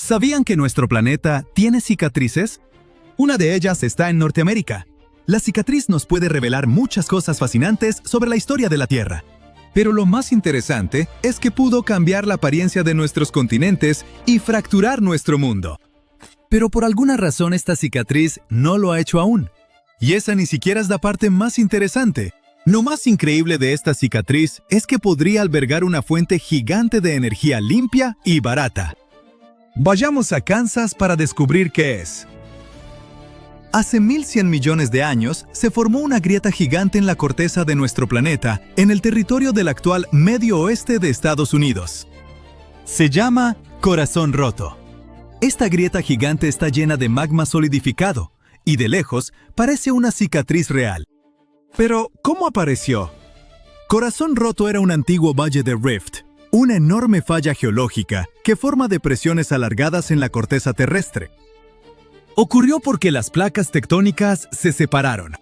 ¿Sabían que nuestro planeta tiene cicatrices? Una de ellas está en Norteamérica. La cicatriz nos puede revelar muchas cosas fascinantes sobre la historia de la Tierra. Pero lo más interesante es que pudo cambiar la apariencia de nuestros continentes y fracturar nuestro mundo. Pero por alguna razón esta cicatriz no lo ha hecho aún. Y esa ni siquiera es la parte más interesante. Lo más increíble de esta cicatriz es que podría albergar una fuente gigante de energía limpia y barata. Vayamos a Kansas para descubrir qué es. Hace 1100 millones de años se formó una grieta gigante en la corteza de nuestro planeta, en el territorio del actual Medio Oeste de Estados Unidos. Se llama Corazón Roto. Esta grieta gigante está llena de magma solidificado, y de lejos parece una cicatriz real. Pero, ¿cómo apareció? Corazón Roto era un antiguo valle de Rift, una enorme falla geológica que forma depresiones alargadas en la corteza terrestre. Ocurrió porque las placas tectónicas se separaron.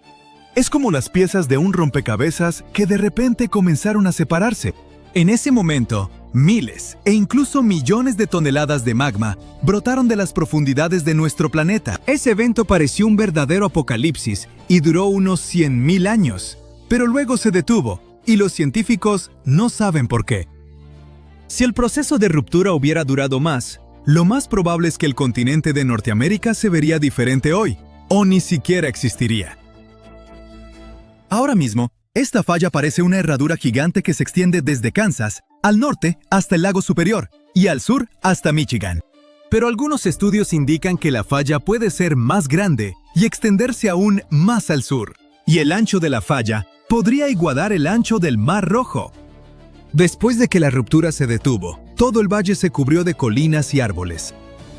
Es como las piezas de un rompecabezas que de repente comenzaron a separarse. En ese momento, miles e incluso millones de toneladas de magma brotaron de las profundidades de nuestro planeta. Ese evento pareció un verdadero apocalipsis y duró unos 100.000 años, pero luego se detuvo y los científicos no saben por qué. Si el proceso de ruptura hubiera durado más, lo más probable es que el continente de Norteamérica se vería diferente hoy, o ni siquiera existiría. Ahora mismo, esta falla parece una herradura gigante que se extiende desde Kansas, al norte hasta el lago Superior, y al sur hasta Michigan. Pero algunos estudios indican que la falla puede ser más grande y extenderse aún más al sur, y el ancho de la falla podría igualar el ancho del Mar Rojo. Después de que la ruptura se detuvo, todo el valle se cubrió de colinas y árboles.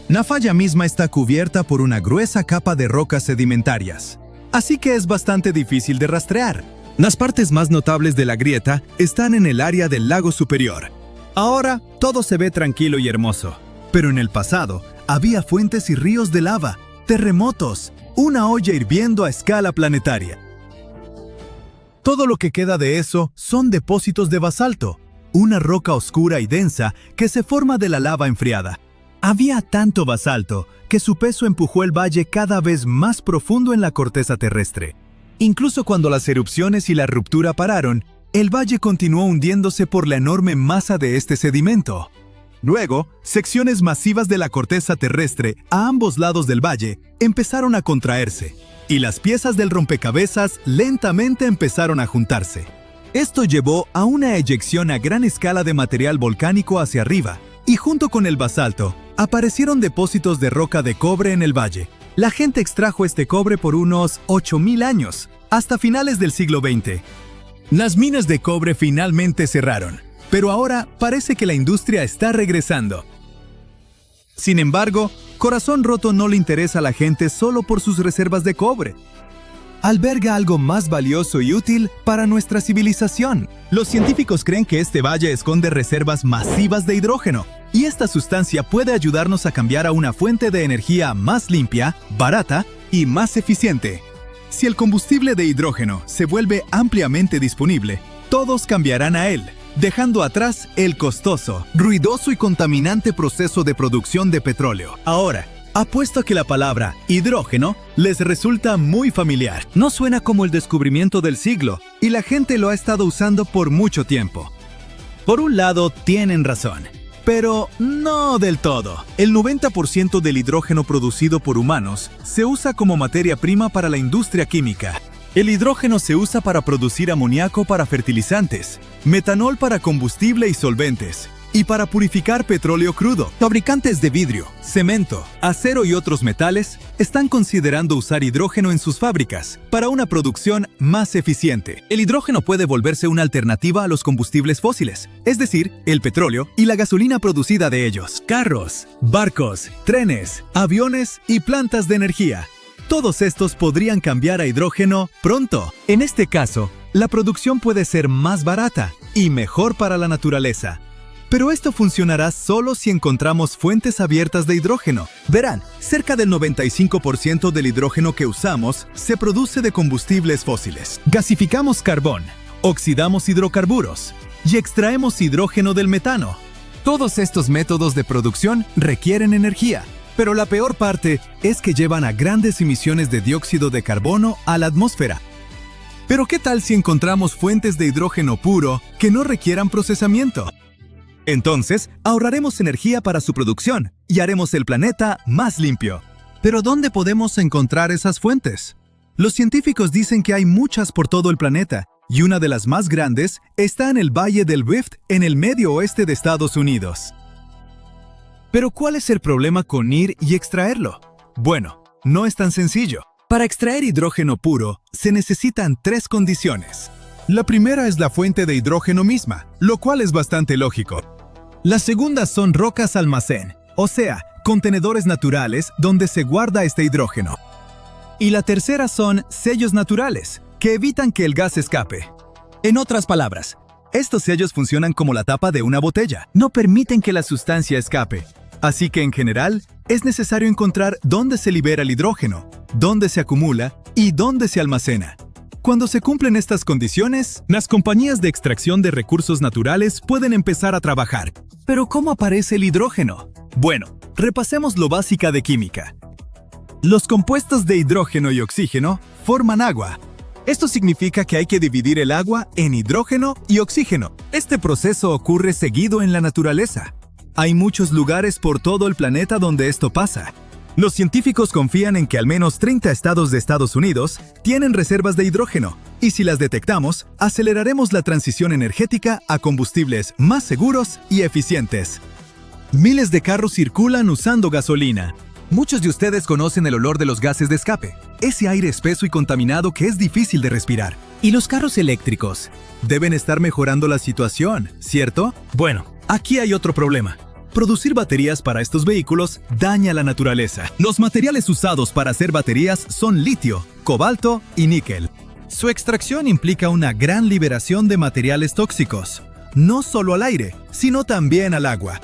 La falla misma está cubierta por una gruesa capa de rocas sedimentarias, así que es bastante difícil de rastrear. Las partes más notables de la grieta están en el área del lago Superior. Ahora, todo se ve tranquilo y hermoso, pero en el pasado había fuentes y ríos de lava, terremotos, una olla hirviendo a escala planetaria. Todo lo que queda de eso son depósitos de basalto, una roca oscura y densa que se forma de la lava enfriada. Había tanto basalto que su peso empujó el valle cada vez más profundo en la corteza terrestre. Incluso cuando las erupciones y la ruptura pararon, el valle continuó hundiéndose por la enorme masa de este sedimento. Luego, secciones masivas de la corteza terrestre a ambos lados del valle empezaron a contraerse, y las piezas del rompecabezas lentamente empezaron a juntarse. Esto llevó a una eyección a gran escala de material volcánico hacia arriba, y junto con el basalto, aparecieron depósitos de roca de cobre en el valle. La gente extrajo este cobre por unos 8.000 años, hasta finales del siglo XX. Las minas de cobre finalmente cerraron, pero ahora parece que la industria está regresando. Sin embargo, Corazón Roto no le interesa a la gente solo por sus reservas de cobre. Alberga algo más valioso y útil para nuestra civilización. Los científicos creen que este valle esconde reservas masivas de hidrógeno, y esta sustancia puede ayudarnos a cambiar a una fuente de energía más limpia, barata y más eficiente. Si el combustible de hidrógeno se vuelve ampliamente disponible, todos cambiarán a él, dejando atrás el costoso, ruidoso y contaminante proceso de producción de petróleo. Ahora, apuesto a que la palabra hidrógeno les resulta muy familiar. No suena como el descubrimiento del siglo, y la gente lo ha estado usando por mucho tiempo. Por un lado, tienen razón, pero no del todo. El 90% del hidrógeno producido por humanos se usa como materia prima para la industria química. El hidrógeno se usa para producir amoníaco para fertilizantes, metanol para combustible y solventes, y para purificar petróleo crudo. Fabricantes de vidrio, cemento, acero y otros metales están considerando usar hidrógeno en sus fábricas para una producción más eficiente. El hidrógeno puede volverse una alternativa a los combustibles fósiles, es decir, el petróleo y la gasolina producida de ellos. Carros, barcos, trenes, aviones y plantas de energía. Todos estos podrían cambiar a hidrógeno pronto. En este caso, la producción puede ser más barata y mejor para la naturaleza. Pero esto funcionará solo si encontramos fuentes abiertas de hidrógeno. Verán, cerca del 95% del hidrógeno que usamos se produce de combustibles fósiles. Gasificamos carbón, oxidamos hidrocarburos y extraemos hidrógeno del metano. Todos estos métodos de producción requieren energía, pero la peor parte es que llevan a grandes emisiones de dióxido de carbono a la atmósfera. Pero ¿qué tal si encontramos fuentes de hidrógeno puro que no requieran procesamiento? Entonces, ahorraremos energía para su producción y haremos el planeta más limpio. ¿Pero dónde podemos encontrar esas fuentes? Los científicos dicen que hay muchas por todo el planeta, y una de las más grandes está en el Valle del Rift en el medio oeste de Estados Unidos. ¿Pero cuál es el problema con ir y extraerlo? Bueno, no es tan sencillo. Para extraer hidrógeno puro, se necesitan 3 condiciones. La primera es la fuente de hidrógeno misma, lo cual es bastante lógico. Las segundas son rocas almacén, o sea, contenedores naturales donde se guarda este hidrógeno. Y la tercera son sellos naturales, que evitan que el gas escape. En otras palabras, estos sellos funcionan como la tapa de una botella, no permiten que la sustancia escape. Así que en general, es necesario encontrar dónde se libera el hidrógeno, dónde se acumula y dónde se almacena. Cuando se cumplen estas condiciones, las compañías de extracción de recursos naturales pueden empezar a trabajar. ¿Pero cómo aparece el hidrógeno? Bueno, repasemos lo básico de química. Los compuestos de hidrógeno y oxígeno forman agua. Esto significa que hay que dividir el agua en hidrógeno y oxígeno. Este proceso ocurre seguido en la naturaleza. Hay muchos lugares por todo el planeta donde esto pasa. Los científicos confían en que al menos 30 estados de Estados Unidos tienen reservas de hidrógeno, y si las detectamos, aceleraremos la transición energética a combustibles más seguros y eficientes. Miles de carros circulan usando gasolina. Muchos de ustedes conocen el olor de los gases de escape, ese aire espeso y contaminado que es difícil de respirar. ¿Y los carros eléctricos? Deben estar mejorando la situación, ¿cierto? Bueno, aquí hay otro problema. Producir baterías para estos vehículos daña la naturaleza. Los materiales usados para hacer baterías son litio, cobalto y níquel. Su extracción implica una gran liberación de materiales tóxicos, no solo al aire, sino también al agua.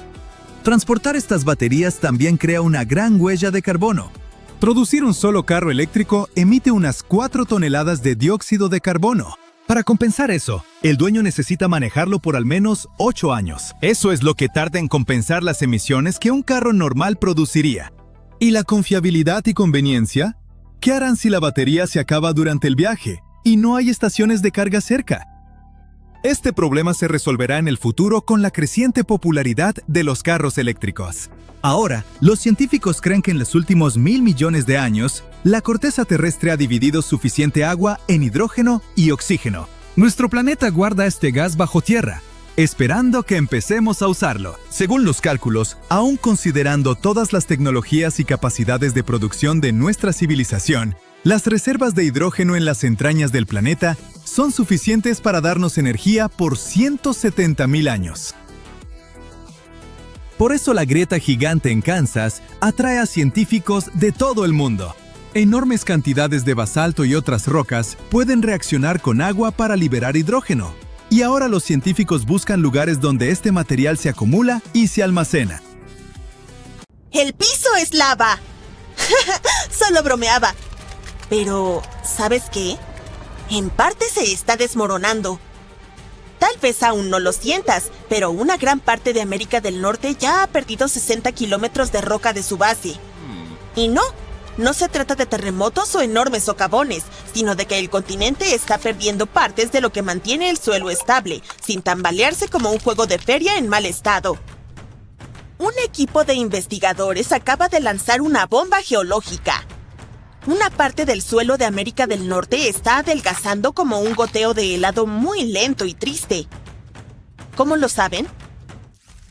Transportar estas baterías también crea una gran huella de carbono. Producir un solo carro eléctrico emite unas 4 toneladas de dióxido de carbono. Para compensar eso, el dueño necesita manejarlo por al menos 8 años. Eso es lo que tarda en compensar las emisiones que un carro normal produciría. ¿Y la confiabilidad y conveniencia? ¿Qué harán si la batería se acaba durante el viaje y no hay estaciones de carga cerca? Este problema se resolverá en el futuro con la creciente popularidad de los carros eléctricos. Ahora, los científicos creen que en los últimos 1.000 millones de años, la corteza terrestre ha dividido suficiente agua en hidrógeno y oxígeno. Nuestro planeta guarda este gas bajo tierra, esperando que empecemos a usarlo. Según los cálculos, aún considerando todas las tecnologías y capacidades de producción de nuestra civilización, las reservas de hidrógeno en las entrañas del planeta son suficientes para darnos energía por 170.000 años. Por eso la grieta gigante en Kansas atrae a científicos de todo el mundo. Enormes cantidades de basalto y otras rocas pueden reaccionar con agua para liberar hidrógeno. Y ahora los científicos buscan lugares donde este material se acumula y se almacena. ¡El piso es lava! Solo bromeaba. Pero, ¿sabes qué? En parte se está desmoronando. Tal vez aún no lo sientas, pero una gran parte de América del Norte ya ha perdido 60 kilómetros de roca de su base. Y no se trata de terremotos o enormes socavones, sino de que el continente está perdiendo partes de lo que mantiene el suelo estable, sin tambalearse como un juego de feria en mal estado. Un equipo de investigadores acaba de lanzar una bomba geológica. Una parte del suelo de América del Norte está adelgazando como un goteo de helado muy lento y triste. ¿Cómo lo saben?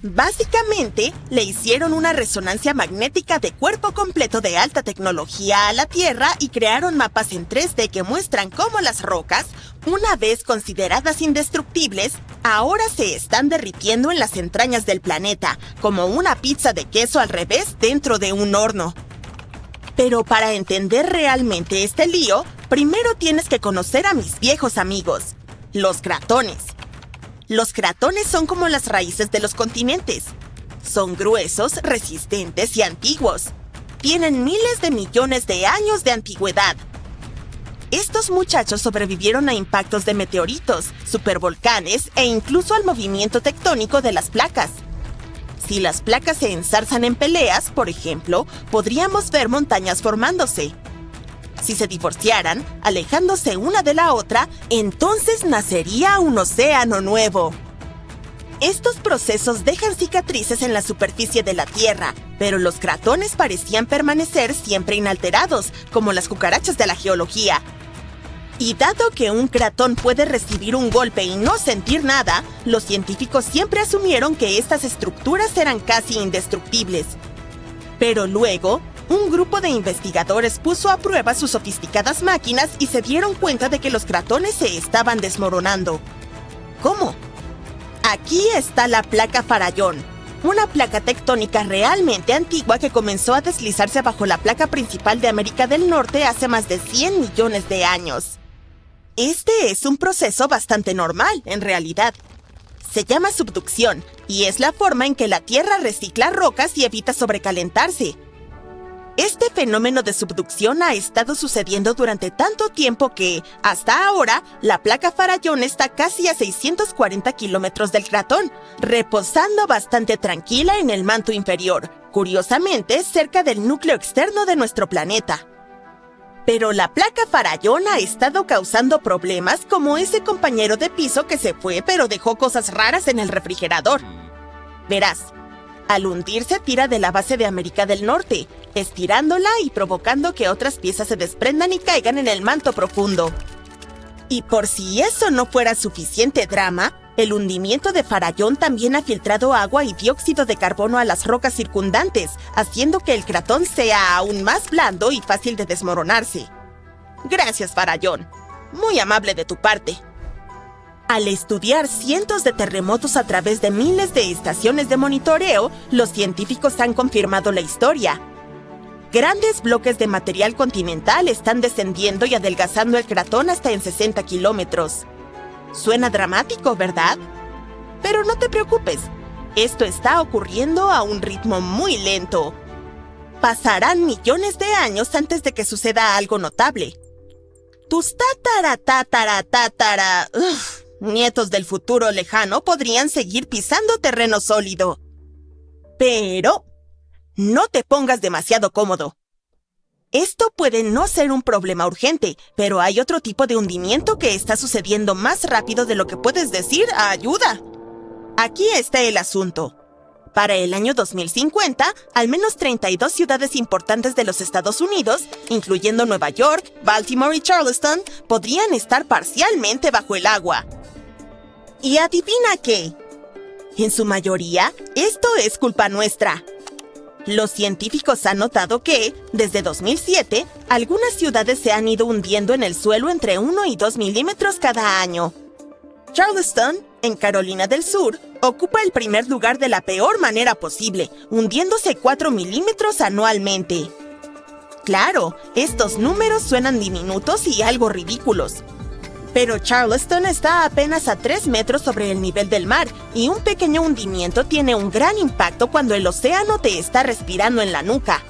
Básicamente, le hicieron una resonancia magnética de cuerpo completo de alta tecnología a la Tierra y crearon mapas en 3D que muestran cómo las rocas, una vez consideradas indestructibles, ahora se están derritiendo en las entrañas del planeta, como una pizza de queso al revés dentro de un horno. Pero para entender realmente este lío, primero tienes que conocer a mis viejos amigos, los cratones. Los cratones son como las raíces de los continentes. Son gruesos, resistentes y antiguos. Tienen miles de millones de años de antigüedad. Estos muchachos sobrevivieron a impactos de meteoritos, supervolcanes e incluso al movimiento tectónico de las placas. Si las placas se enzarzan en peleas, por ejemplo, podríamos ver montañas formándose. Si se divorciaran, alejándose una de la otra, entonces nacería un océano nuevo. Estos procesos dejan cicatrices en la superficie de la Tierra, pero los cratones parecían permanecer siempre inalterados, como las cucarachas de la geología. Y dado que un cratón puede recibir un golpe y no sentir nada, los científicos siempre asumieron que estas estructuras eran casi indestructibles. Pero luego, un grupo de investigadores puso a prueba sus sofisticadas máquinas y se dieron cuenta de que los cratones se estaban desmoronando. ¿Cómo? Aquí está la placa Farallón, una placa tectónica realmente antigua que comenzó a deslizarse bajo la placa principal de América del Norte hace más de 100 millones de años. Este es un proceso bastante normal, en realidad. Se llama subducción, y es la forma en que la Tierra recicla rocas y evita sobrecalentarse. Este fenómeno de subducción ha estado sucediendo durante tanto tiempo que, hasta ahora, la placa Farallón está casi a 640 kilómetros del cratón, reposando bastante tranquila en el manto inferior, curiosamente cerca del núcleo externo de nuestro planeta. Pero la placa Farallón ha estado causando problemas como ese compañero de piso que se fue pero dejó cosas raras en el refrigerador. Verás, al hundirse tira de la base de América del Norte, estirándola y provocando que otras piezas se desprendan y caigan en el manto profundo. Y por si eso no fuera suficiente drama, el hundimiento de Farallón también ha filtrado agua y dióxido de carbono a las rocas circundantes, haciendo que el cratón sea aún más blando y fácil de desmoronarse. Gracias, Farallón. Muy amable de tu parte. Al estudiar cientos de terremotos a través de miles de estaciones de monitoreo, los científicos han confirmado la historia. Grandes bloques de material continental están descendiendo y adelgazando el cratón hasta en 60 kilómetros. Suena dramático, ¿verdad? Pero no te preocupes, esto está ocurriendo a un ritmo muy lento. Pasarán millones de años antes de que suceda algo notable. Tus nietos del futuro lejano podrían seguir pisando terreno sólido. Pero no te pongas demasiado cómodo. Esto puede no ser un problema urgente, pero hay otro tipo de hundimiento que está sucediendo más rápido de lo que puedes decir ¡ayuda! Aquí está el asunto. Para el año 2050, al menos 32 ciudades importantes de los Estados Unidos, incluyendo Nueva York, Baltimore y Charleston, podrían estar parcialmente bajo el agua. ¿Y adivina qué? En su mayoría, esto es culpa nuestra. Los científicos han notado que, desde 2007, algunas ciudades se han ido hundiendo en el suelo entre 1 y 2 milímetros cada año. Charleston, en Carolina del Sur, ocupa el primer lugar de la peor manera posible, hundiéndose 4 milímetros anualmente. Claro, estos números suenan diminutos y algo ridículos. Pero Charleston está apenas a 3 metros sobre el nivel del mar, y un pequeño hundimiento tiene un gran impacto cuando el océano te está respirando en la nuca.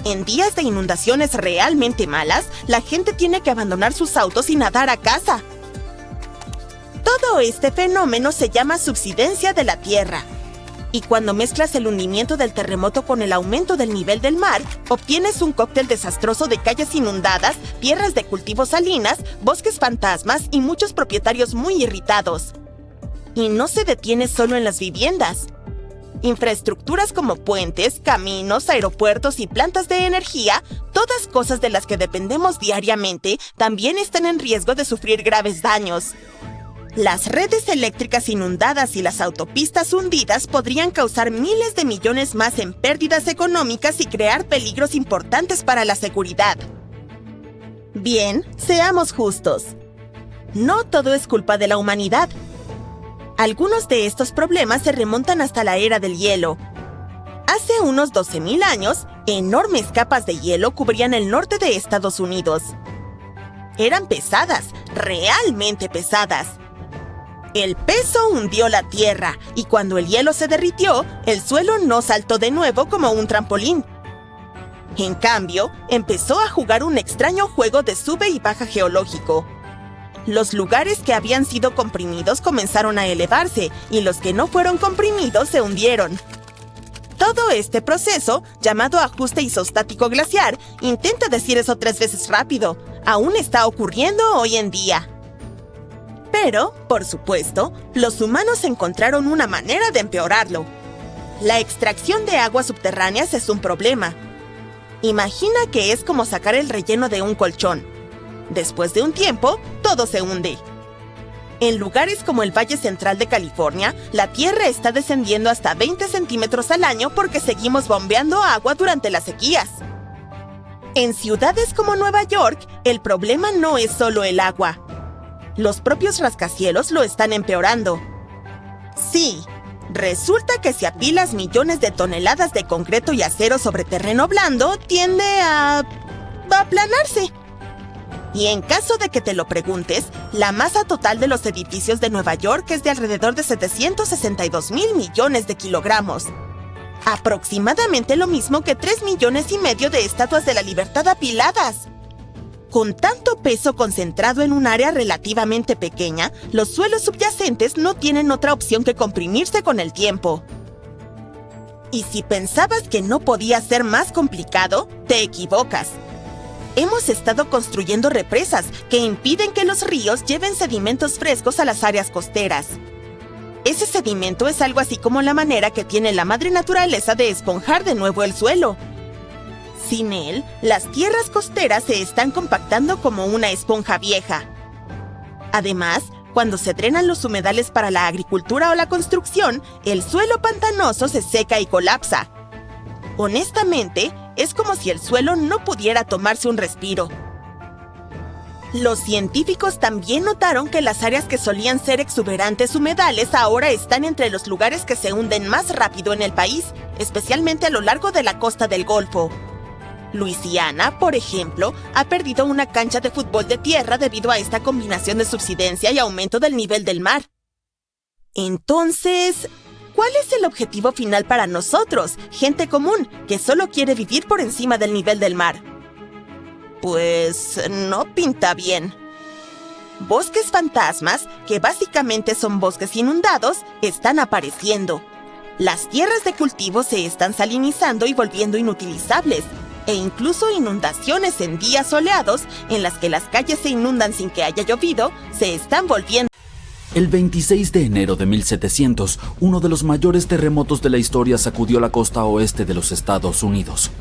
En días de inundaciones realmente malas, la gente tiene que abandonar sus autos y nadar a casa. Todo este fenómeno se llama subsidencia de la Tierra. Y cuando mezclas el hundimiento del terremoto con el aumento del nivel del mar, obtienes un cóctel desastroso de calles inundadas, tierras de cultivo salinas, bosques fantasmas y muchos propietarios muy irritados. Y no se detiene solo en las viviendas. Infraestructuras como puentes, caminos, aeropuertos y plantas de energía, todas cosas de las que dependemos diariamente, también están en riesgo de sufrir graves daños. Las redes eléctricas inundadas y las autopistas hundidas podrían causar miles de millones más en pérdidas económicas y crear peligros importantes para la seguridad. Bien, seamos justos. No todo es culpa de la humanidad. Algunos de estos problemas se remontan hasta la era del hielo. Hace unos 12.000 años, enormes capas de hielo cubrían el norte de Estados Unidos. Eran pesadas, realmente pesadas. El peso hundió la tierra, y cuando el hielo se derritió, el suelo no saltó de nuevo como un trampolín. En cambio, empezó a jugar un extraño juego de sube y baja geológico. Los lugares que habían sido comprimidos comenzaron a elevarse, y los que no fueron comprimidos se hundieron. Todo este proceso, llamado ajuste isostático glaciar, intenta decir eso 3 veces rápido, aún está ocurriendo hoy en día. Pero, por supuesto, los humanos encontraron una manera de empeorarlo. La extracción de aguas subterráneas es un problema. Imagina que es como sacar el relleno de un colchón. Después de un tiempo, todo se hunde. En lugares como el Valle Central de California, la tierra está descendiendo hasta 20 centímetros al año porque seguimos bombeando agua durante las sequías. En ciudades como Nueva York, el problema no es solo el agua. Los propios rascacielos lo están empeorando. Sí, resulta que si apilas millones de toneladas de concreto y acero sobre terreno blando, tiende a aplanarse. Y en caso de que te lo preguntes, la masa total de los edificios de Nueva York es de alrededor de 762,000 millones de kilogramos. Aproximadamente lo mismo que 3,5 millones de estatuas de la libertad apiladas. Con tanto peso concentrado en un área relativamente pequeña, los suelos subyacentes no tienen otra opción que comprimirse con el tiempo. Y si pensabas que no podía ser más complicado, te equivocas. Hemos estado construyendo represas que impiden que los ríos lleven sedimentos frescos a las áreas costeras. Ese sedimento es algo así como la manera que tiene la madre naturaleza de esponjar de nuevo el suelo. Sin él, las tierras costeras se están compactando como una esponja vieja. Además, cuando se drenan los humedales para la agricultura o la construcción, el suelo pantanoso se seca y colapsa. Honestamente, es como si el suelo no pudiera tomarse un respiro. Los científicos también notaron que las áreas que solían ser exuberantes humedales ahora están entre los lugares que se hunden más rápido en el país, especialmente a lo largo de la costa del Golfo. Luisiana, por ejemplo, ha perdido una cancha de fútbol de tierra debido a esta combinación de subsidencia y aumento del nivel del mar. Entonces, ¿cuál es el objetivo final para nosotros, gente común, que solo quiere vivir por encima del nivel del mar? Pues no pinta bien. Bosques fantasmas, que básicamente son bosques inundados, están apareciendo. Las tierras de cultivo se están salinizando y volviendo inutilizables, e incluso inundaciones en días soleados, en las que las calles se inundan sin que haya llovido, se están volviendo. El 26 de enero de 1700, uno de los mayores terremotos de la historia sacudió la costa oeste de los Estados Unidos.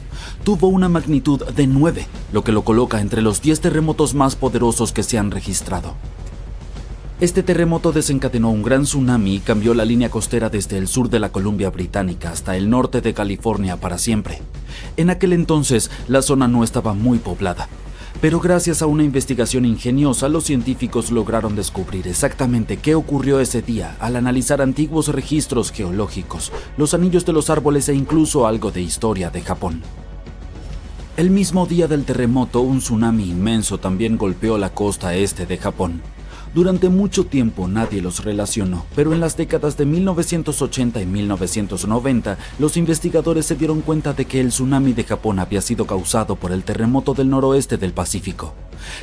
Tuvo una magnitud de 9, lo que lo coloca entre los 10 terremotos más poderosos que se han registrado. Este terremoto desencadenó un gran tsunami y cambió la línea costera desde el sur de la Columbia Británica hasta el norte de California para siempre. En aquel entonces, la zona no estaba muy poblada. Pero gracias a una investigación ingeniosa, los científicos lograron descubrir exactamente qué ocurrió ese día al analizar antiguos registros geológicos, los anillos de los árboles e incluso algo de historia de Japón. El mismo día del terremoto, un tsunami inmenso también golpeó la costa este de Japón. Durante mucho tiempo nadie los relacionó, pero en las décadas de 1980 y 1990, los investigadores se dieron cuenta de que el tsunami de Japón había sido causado por el terremoto del noroeste del Pacífico.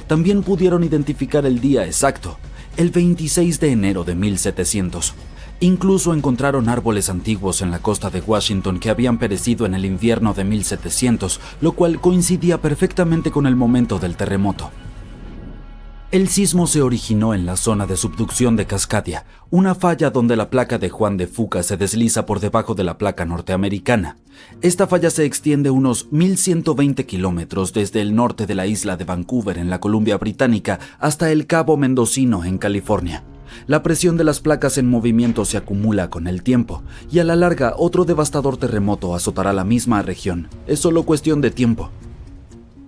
También pudieron identificar el día exacto, el 26 de enero de 1700. Incluso encontraron árboles antiguos en la costa de Washington que habían perecido en el invierno de 1700, lo cual coincidía perfectamente con el momento del terremoto. El sismo se originó en la zona de subducción de Cascadia, una falla donde la placa de Juan de Fuca se desliza por debajo de la placa norteamericana. Esta falla se extiende unos 1,120 kilómetros desde el norte de la isla de Vancouver en la Columbia Británica hasta el Cabo Mendocino en California. La presión de las placas en movimiento se acumula con el tiempo, y a la larga otro devastador terremoto azotará la misma región. Es solo cuestión de tiempo.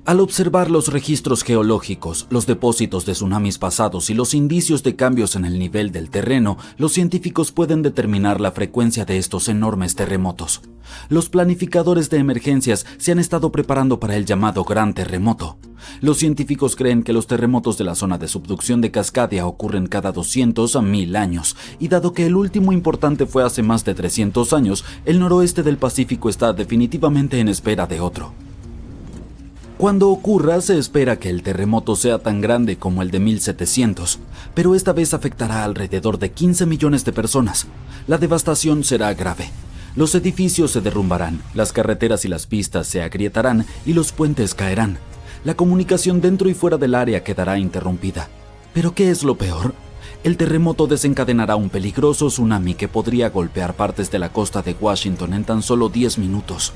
Al observar los registros geológicos, los depósitos de tsunamis pasados y los indicios de cambios en el nivel del terreno, los científicos pueden determinar la frecuencia de estos enormes terremotos. Los planificadores de emergencias se han estado preparando para el llamado Gran Terremoto. Los científicos creen que los terremotos de la zona de subducción de Cascadia ocurren cada 200 a 1000 años, y dado que el último importante fue hace más de 300 años, el noroeste del Pacífico está definitivamente en espera de otro. Cuando ocurra, se espera que el terremoto sea tan grande como el de 1700, pero esta vez afectará a alrededor de 15 millones de personas. La devastación será grave. Los edificios se derrumbarán, las carreteras y las pistas se agrietarán y los puentes caerán. La comunicación dentro y fuera del área quedará interrumpida. ¿Pero qué es lo peor? El terremoto desencadenará un peligroso tsunami que podría golpear partes de la costa de Washington en tan solo 10 minutos.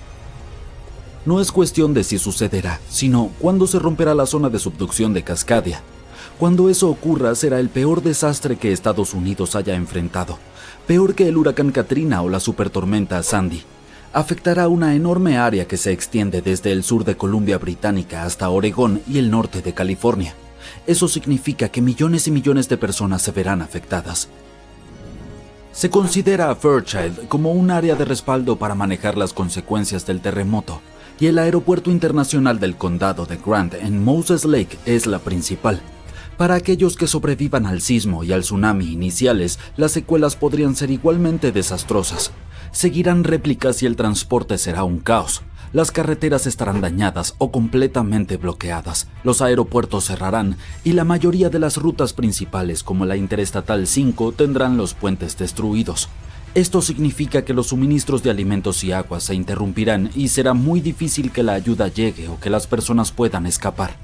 No es cuestión de si sucederá, sino cuándo se romperá la zona de subducción de Cascadia. Cuando eso ocurra, será el peor desastre que Estados Unidos haya enfrentado, peor que el huracán Katrina o la supertormenta Sandy. Afectará una enorme área que se extiende desde el sur de Columbia Británica hasta Oregón y el norte de California. Eso significa que millones y millones de personas se verán afectadas. Se considera a Fairchild como un área de respaldo para manejar las consecuencias del terremoto, y el aeropuerto internacional del condado de Grant en Moses Lake es la principal. Para aquellos que sobrevivan al sismo y al tsunami iniciales, las secuelas podrían ser igualmente desastrosas. Seguirán réplicas y el transporte será un caos. Las carreteras estarán dañadas o completamente bloqueadas, los aeropuertos cerrarán y la mayoría de las rutas principales como la Interestatal 5 tendrán los puentes destruidos. Esto significa que los suministros de alimentos y agua se interrumpirán y será muy difícil que la ayuda llegue o que las personas puedan escapar.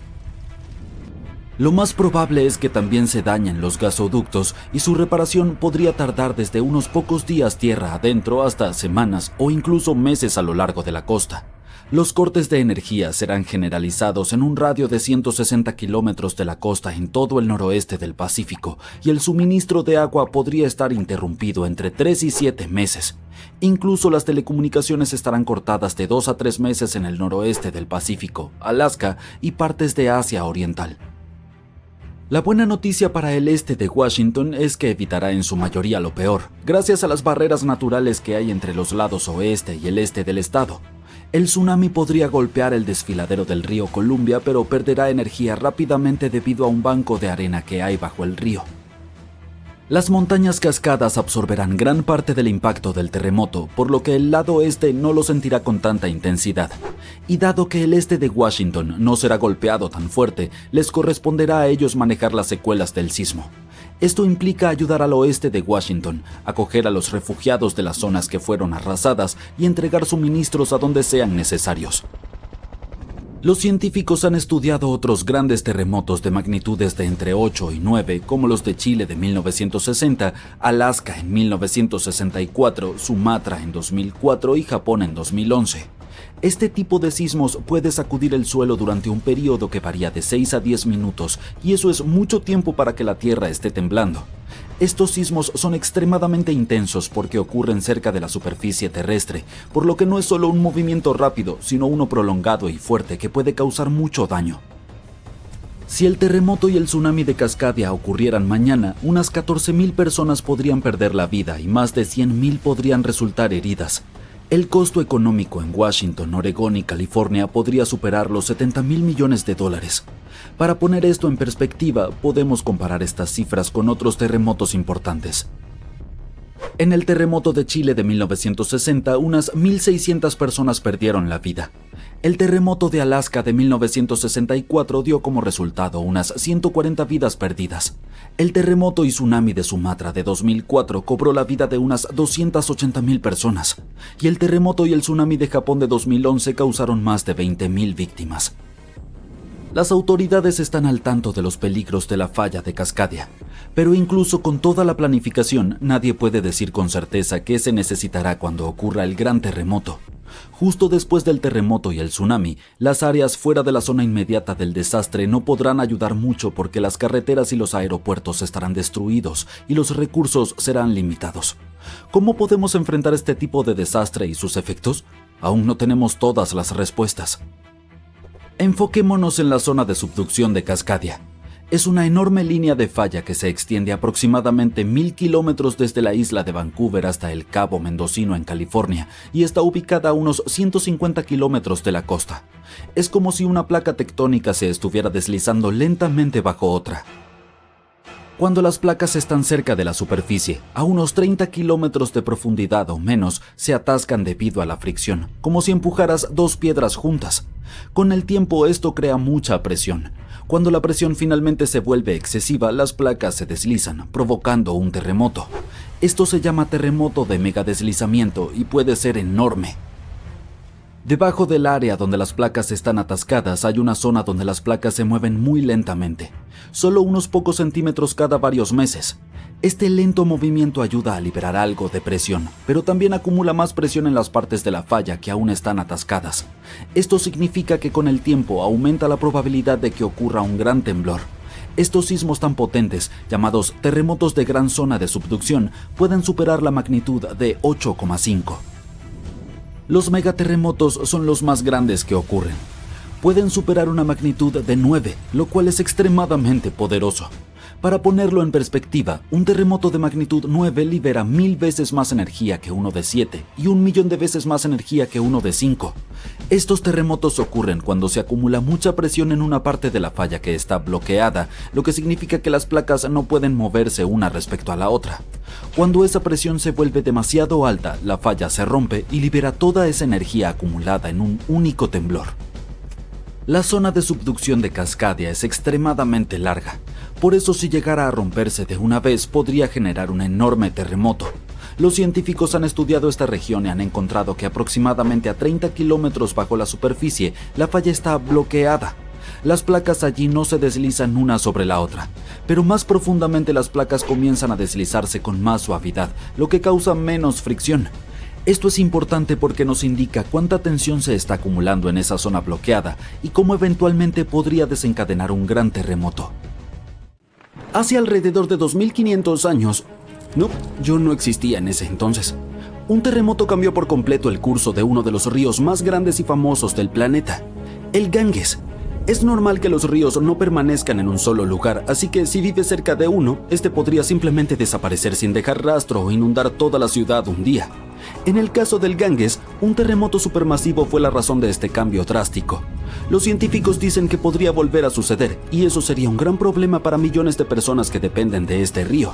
Lo más probable es que también se dañen los gasoductos y su reparación podría tardar desde unos pocos días tierra adentro hasta semanas o incluso meses a lo largo de la costa. Los cortes de energía serán generalizados en un radio de 160 kilómetros de la costa en todo el noroeste del Pacífico y el suministro de agua podría estar interrumpido entre 3 y 7 meses. Incluso las telecomunicaciones estarán cortadas de 2 a 3 meses en el noroeste del Pacífico, Alaska y partes de Asia Oriental. La buena noticia para el este de Washington es que evitará en su mayoría lo peor, gracias a las barreras naturales que hay entre los lados oeste y el este del estado. El tsunami podría golpear el desfiladero del río Columbia, pero perderá energía rápidamente debido a un banco de arena que hay bajo el río. Las montañas cascadas absorberán gran parte del impacto del terremoto, por lo que el lado este no lo sentirá con tanta intensidad. Y dado que el este de Washington no será golpeado tan fuerte, les corresponderá a ellos manejar las secuelas del sismo. Esto implica ayudar al oeste de Washington, acoger a los refugiados de las zonas que fueron arrasadas y entregar suministros a donde sean necesarios. Los científicos han estudiado otros grandes terremotos de magnitudes de entre 8 y 9, como los de Chile de 1960, Alaska en 1964, Sumatra en 2004 y Japón en 2011. Este tipo de sismos puede sacudir el suelo durante un periodo que varía de 6 a 10 minutos, y eso es mucho tiempo para que la Tierra esté temblando. Estos sismos son extremadamente intensos porque ocurren cerca de la superficie terrestre, por lo que no es solo un movimiento rápido, sino uno prolongado y fuerte que puede causar mucho daño. Si el terremoto y el tsunami de Cascadia ocurrieran mañana, unas 14,000 personas podrían perder la vida y más de 100,000 podrían resultar heridas. El costo económico en Washington, Oregón y California podría superar los $70,000 millones. Para poner esto en perspectiva, podemos comparar estas cifras con otros terremotos importantes. En el terremoto de Chile de 1960, unas 1,600 personas perdieron la vida. El terremoto de Alaska de 1964 dio como resultado unas 140 vidas perdidas. El terremoto y tsunami de Sumatra de 2004 cobró la vida de unas 280,000 personas. Y el terremoto y el tsunami de Japón de 2011 causaron más de 20,000 víctimas. Las autoridades están al tanto de los peligros de la falla de Cascadia, pero incluso con toda la planificación, nadie puede decir con certeza qué se necesitará cuando ocurra el gran terremoto. Justo después del terremoto y el tsunami, las áreas fuera de la zona inmediata del desastre no podrán ayudar mucho porque las carreteras y los aeropuertos estarán destruidos y los recursos serán limitados. ¿Cómo podemos enfrentar este tipo de desastre y sus efectos? Aún no tenemos todas las respuestas. Enfoquémonos en la zona de subducción de Cascadia. Es una enorme línea de falla que se extiende aproximadamente 1,000 kilómetros desde la isla de Vancouver hasta el Cabo Mendocino en California y está ubicada a unos 150 kilómetros de la costa. Es como si una placa tectónica se estuviera deslizando lentamente bajo otra. Cuando las placas están cerca de la superficie, a unos 30 kilómetros de profundidad o menos, se atascan debido a la fricción, como si empujaras dos piedras juntas. Con el tiempo esto crea mucha presión. Cuando la presión finalmente se vuelve excesiva, las placas se deslizan, provocando un terremoto. Esto se llama terremoto de megadeslizamiento y puede ser enorme. Debajo del área donde las placas están atascadas hay una zona donde las placas se mueven muy lentamente, solo unos pocos centímetros cada varios meses. Este lento movimiento ayuda a liberar algo de presión, pero también acumula más presión en las partes de la falla que aún están atascadas. Esto significa que con el tiempo aumenta la probabilidad de que ocurra un gran temblor. Estos sismos tan potentes, llamados terremotos de gran zona de subducción, pueden superar la magnitud de 8,5. Los megaterremotos son los más grandes que ocurren. Pueden superar una magnitud de 9, lo cual es extremadamente poderoso. Para ponerlo en perspectiva, un terremoto de magnitud 9 libera 1000 veces más energía que uno de 7 y 1.000.000 de veces más energía que uno de 5. Estos terremotos ocurren cuando se acumula mucha presión en una parte de la falla que está bloqueada, lo que significa que las placas no pueden moverse una respecto a la otra. Cuando esa presión se vuelve demasiado alta, la falla se rompe y libera toda esa energía acumulada en un único temblor. La zona de subducción de Cascadia es extremadamente larga, por eso si llegara a romperse de una vez podría generar un enorme terremoto. Los científicos han estudiado esta región y han encontrado que aproximadamente a 30 kilómetros bajo la superficie la falla está bloqueada. Las placas allí no se deslizan una sobre la otra, pero más profundamente las placas comienzan a deslizarse con más suavidad, lo que causa menos fricción. Esto es importante porque nos indica cuánta tensión se está acumulando en esa zona bloqueada y cómo eventualmente podría desencadenar un gran terremoto. Hace alrededor de 2500 años, yo no existía en ese entonces, un terremoto cambió por completo el curso de uno de los ríos más grandes y famosos del planeta, el Ganges. Es normal que los ríos no permanezcan en un solo lugar, así que si vives cerca de uno, este podría simplemente desaparecer sin dejar rastro o inundar toda la ciudad un día. En el caso del Ganges, un terremoto supermasivo fue la razón de este cambio drástico. Los científicos dicen que podría volver a suceder, y eso sería un gran problema para millones de personas que dependen de este río.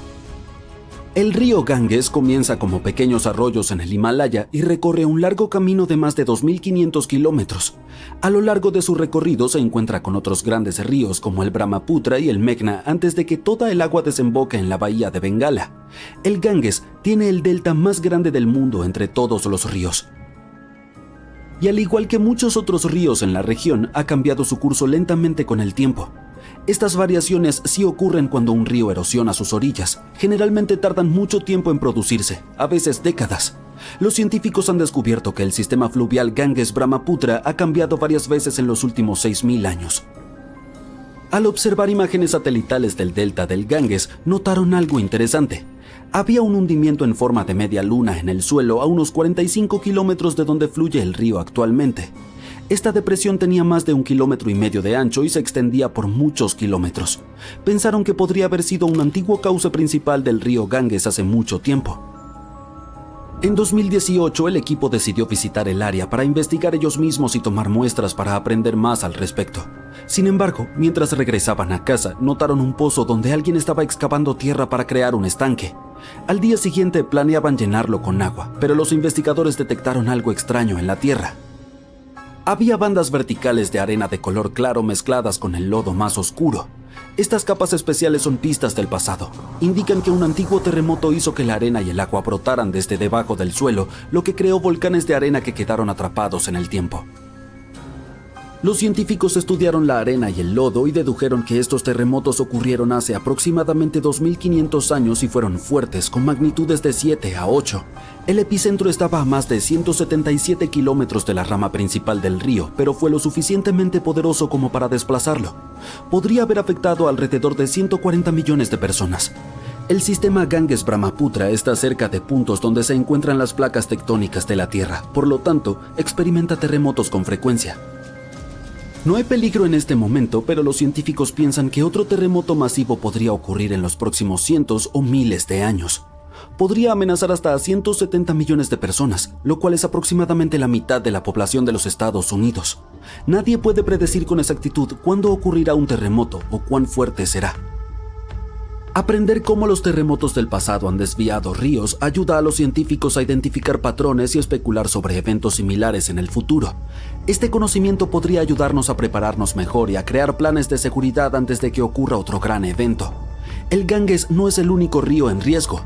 El río Ganges comienza como pequeños arroyos en el Himalaya y recorre un largo camino de más de 2.500 kilómetros. A lo largo de su recorrido se encuentra con otros grandes ríos como el Brahmaputra y el Meghna antes de que toda el agua desemboque en la bahía de Bengala. El Ganges tiene el delta más grande del mundo entre todos los ríos. Y al igual que muchos otros ríos en la región, ha cambiado su curso lentamente con el tiempo. Estas variaciones sí ocurren cuando un río erosiona sus orillas. Generalmente tardan mucho tiempo en producirse, a veces décadas. Los científicos han descubierto que el sistema fluvial Ganges-Brahmaputra ha cambiado varias veces en los últimos 6000 años. Al observar imágenes satelitales del delta del Ganges, notaron algo interesante. Había un hundimiento en forma de media luna en el suelo a unos 45 kilómetros de donde fluye el río actualmente. Esta depresión tenía más de 1,5 kilómetros de ancho y se extendía por muchos kilómetros. Pensaron que podría haber sido un antiguo cauce principal del río Ganges hace mucho tiempo. En 2018, el equipo decidió visitar el área para investigar ellos mismos y tomar muestras para aprender más al respecto. Sin embargo, mientras regresaban a casa, notaron un pozo donde alguien estaba excavando tierra para crear un estanque. Al día siguiente planeaban llenarlo con agua, pero los investigadores detectaron algo extraño en la tierra. Había bandas verticales de arena de color claro mezcladas con el lodo más oscuro. Estas capas especiales son pistas del pasado. Indican que un antiguo terremoto hizo que la arena y el agua brotaran desde debajo del suelo, lo que creó volcanes de arena que quedaron atrapados en el tiempo. Los científicos estudiaron la arena y el lodo y dedujeron que estos terremotos ocurrieron hace aproximadamente 2500 años y fueron fuertes, con magnitudes de 7 a 8. El epicentro estaba a más de 177 kilómetros de la rama principal del río, pero fue lo suficientemente poderoso como para desplazarlo. Podría haber afectado alrededor de 140 millones de personas. El sistema Ganges-Brahmaputra está cerca de puntos donde se encuentran las placas tectónicas de la Tierra, por lo tanto, experimenta terremotos con frecuencia. No hay peligro en este momento, pero los científicos piensan que otro terremoto masivo podría ocurrir en los próximos cientos o miles de años. Podría amenazar hasta a 170 millones de personas, lo cual es aproximadamente la mitad de la población de los Estados Unidos. Nadie puede predecir con exactitud cuándo ocurrirá un terremoto o cuán fuerte será. Aprender cómo los terremotos del pasado han desviado ríos ayuda a los científicos a identificar patrones y especular sobre eventos similares en el futuro. Este conocimiento podría ayudarnos a prepararnos mejor y a crear planes de seguridad antes de que ocurra otro gran evento. El Ganges no es el único río en riesgo.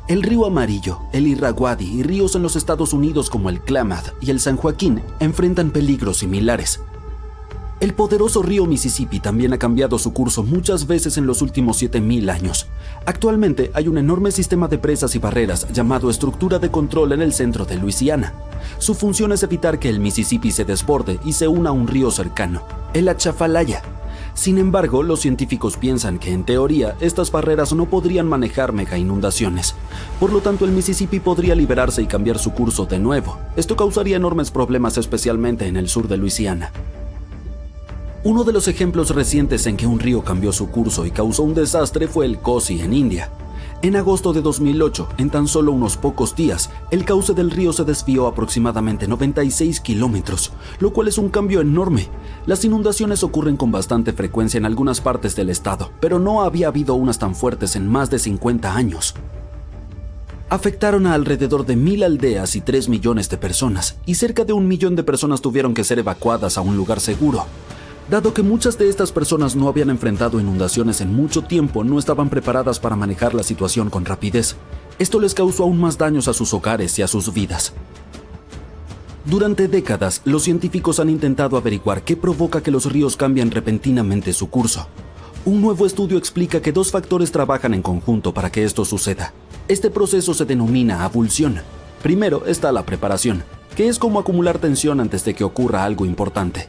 El río Amarillo, el Irrawaddy y ríos en los Estados Unidos como el Klamath y el San Joaquín enfrentan peligros similares. El poderoso río Mississippi también ha cambiado su curso muchas veces en los últimos 7.000 años. Actualmente hay un enorme sistema de presas y barreras llamado estructura de control en el centro de Luisiana. Su función es evitar que el Mississippi se desborde y se una a un río cercano, el Atchafalaya. Sin embargo, los científicos piensan que en teoría estas barreras no podrían manejar mega inundaciones. Por lo tanto, el Mississippi podría liberarse y cambiar su curso de nuevo. Esto causaría enormes problemas especialmente en el sur de Luisiana. Uno de los ejemplos recientes en que un río cambió su curso y causó un desastre fue el Kosi en India. En agosto de 2008, en tan solo unos pocos días, el cauce del río se desvió aproximadamente 96 kilómetros, lo cual es un cambio enorme. Las inundaciones ocurren con bastante frecuencia en algunas partes del estado, pero no había habido unas tan fuertes en más de 50 años. Afectaron a alrededor de 1.000 aldeas y 3 millones de personas, y cerca de 1 millón de personas tuvieron que ser evacuadas a un lugar seguro. Dado que muchas de estas personas no habían enfrentado inundaciones en mucho tiempo, no estaban preparadas para manejar la situación con rapidez. Esto les causó aún más daños a sus hogares y a sus vidas. Durante décadas, los científicos han intentado averiguar qué provoca que los ríos cambien repentinamente su curso. Un nuevo estudio explica que 2 factores trabajan en conjunto para que esto suceda. Este proceso se denomina abulsión. Primero está la preparación, que es como acumular tensión antes de que ocurra algo importante.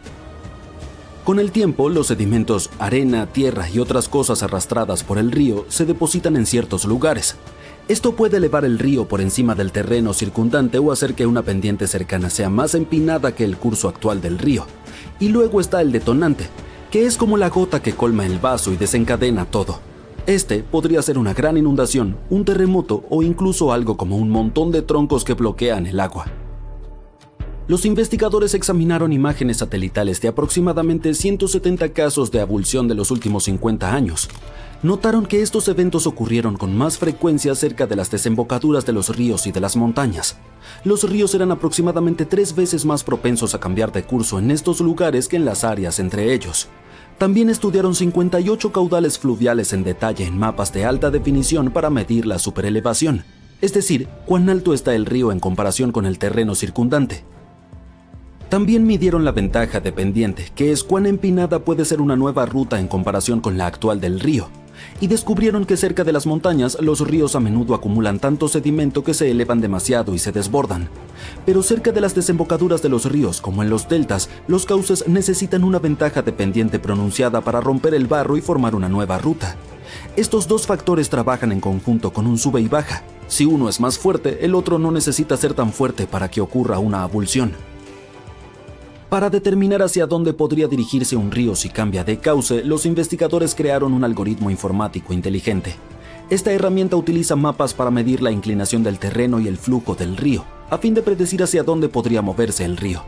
Con el tiempo, los sedimentos, arena, tierra y otras cosas arrastradas por el río se depositan en ciertos lugares. Esto puede elevar el río por encima del terreno circundante o hacer que una pendiente cercana sea más empinada que el curso actual del río. Y luego está el detonante, que es como la gota que colma el vaso y desencadena todo. Este podría ser una gran inundación, un terremoto o incluso algo como un montón de troncos que bloquean el agua. Los investigadores examinaron imágenes satelitales de aproximadamente 170 casos de abulsión de los últimos 50 años. Notaron que estos eventos ocurrieron con más frecuencia cerca de las desembocaduras de los ríos y de las montañas. Los ríos eran aproximadamente 3 veces más propensos a cambiar de curso en estos lugares que en las áreas entre ellos. También estudiaron 58 caudales fluviales en detalle en mapas de alta definición para medir la superelevación, es decir, cuán alto está el río en comparación con el terreno circundante. También midieron la ventaja de pendiente, que es cuán empinada puede ser una nueva ruta en comparación con la actual del río, y descubrieron que cerca de las montañas los ríos a menudo acumulan tanto sedimento que se elevan demasiado y se desbordan. Pero cerca de las desembocaduras de los ríos, como en los deltas, los cauces necesitan una ventaja de pendiente pronunciada para romper el barro y formar una nueva ruta. Estos 2 factores trabajan en conjunto con un sube y baja. Si uno es más fuerte, el otro no necesita ser tan fuerte para que ocurra una abulsión. Para determinar hacia dónde podría dirigirse un río si cambia de cauce, los investigadores crearon un algoritmo informático inteligente. Esta herramienta utiliza mapas para medir la inclinación del terreno y el flujo del río, a fin de predecir hacia dónde podría moverse el río.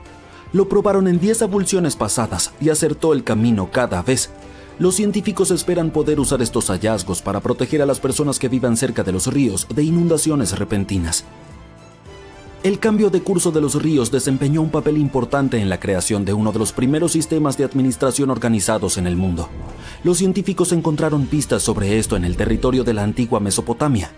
Lo probaron en 10 abulsiones pasadas y acertó el camino cada vez. Los científicos esperan poder usar estos hallazgos para proteger a las personas que vivan cerca de los ríos de inundaciones repentinas. El cambio de curso de los ríos desempeñó un papel importante en la creación de uno de los primeros sistemas de administración organizados en el mundo. Los científicos encontraron pistas sobre esto en el territorio de la antigua Mesopotamia.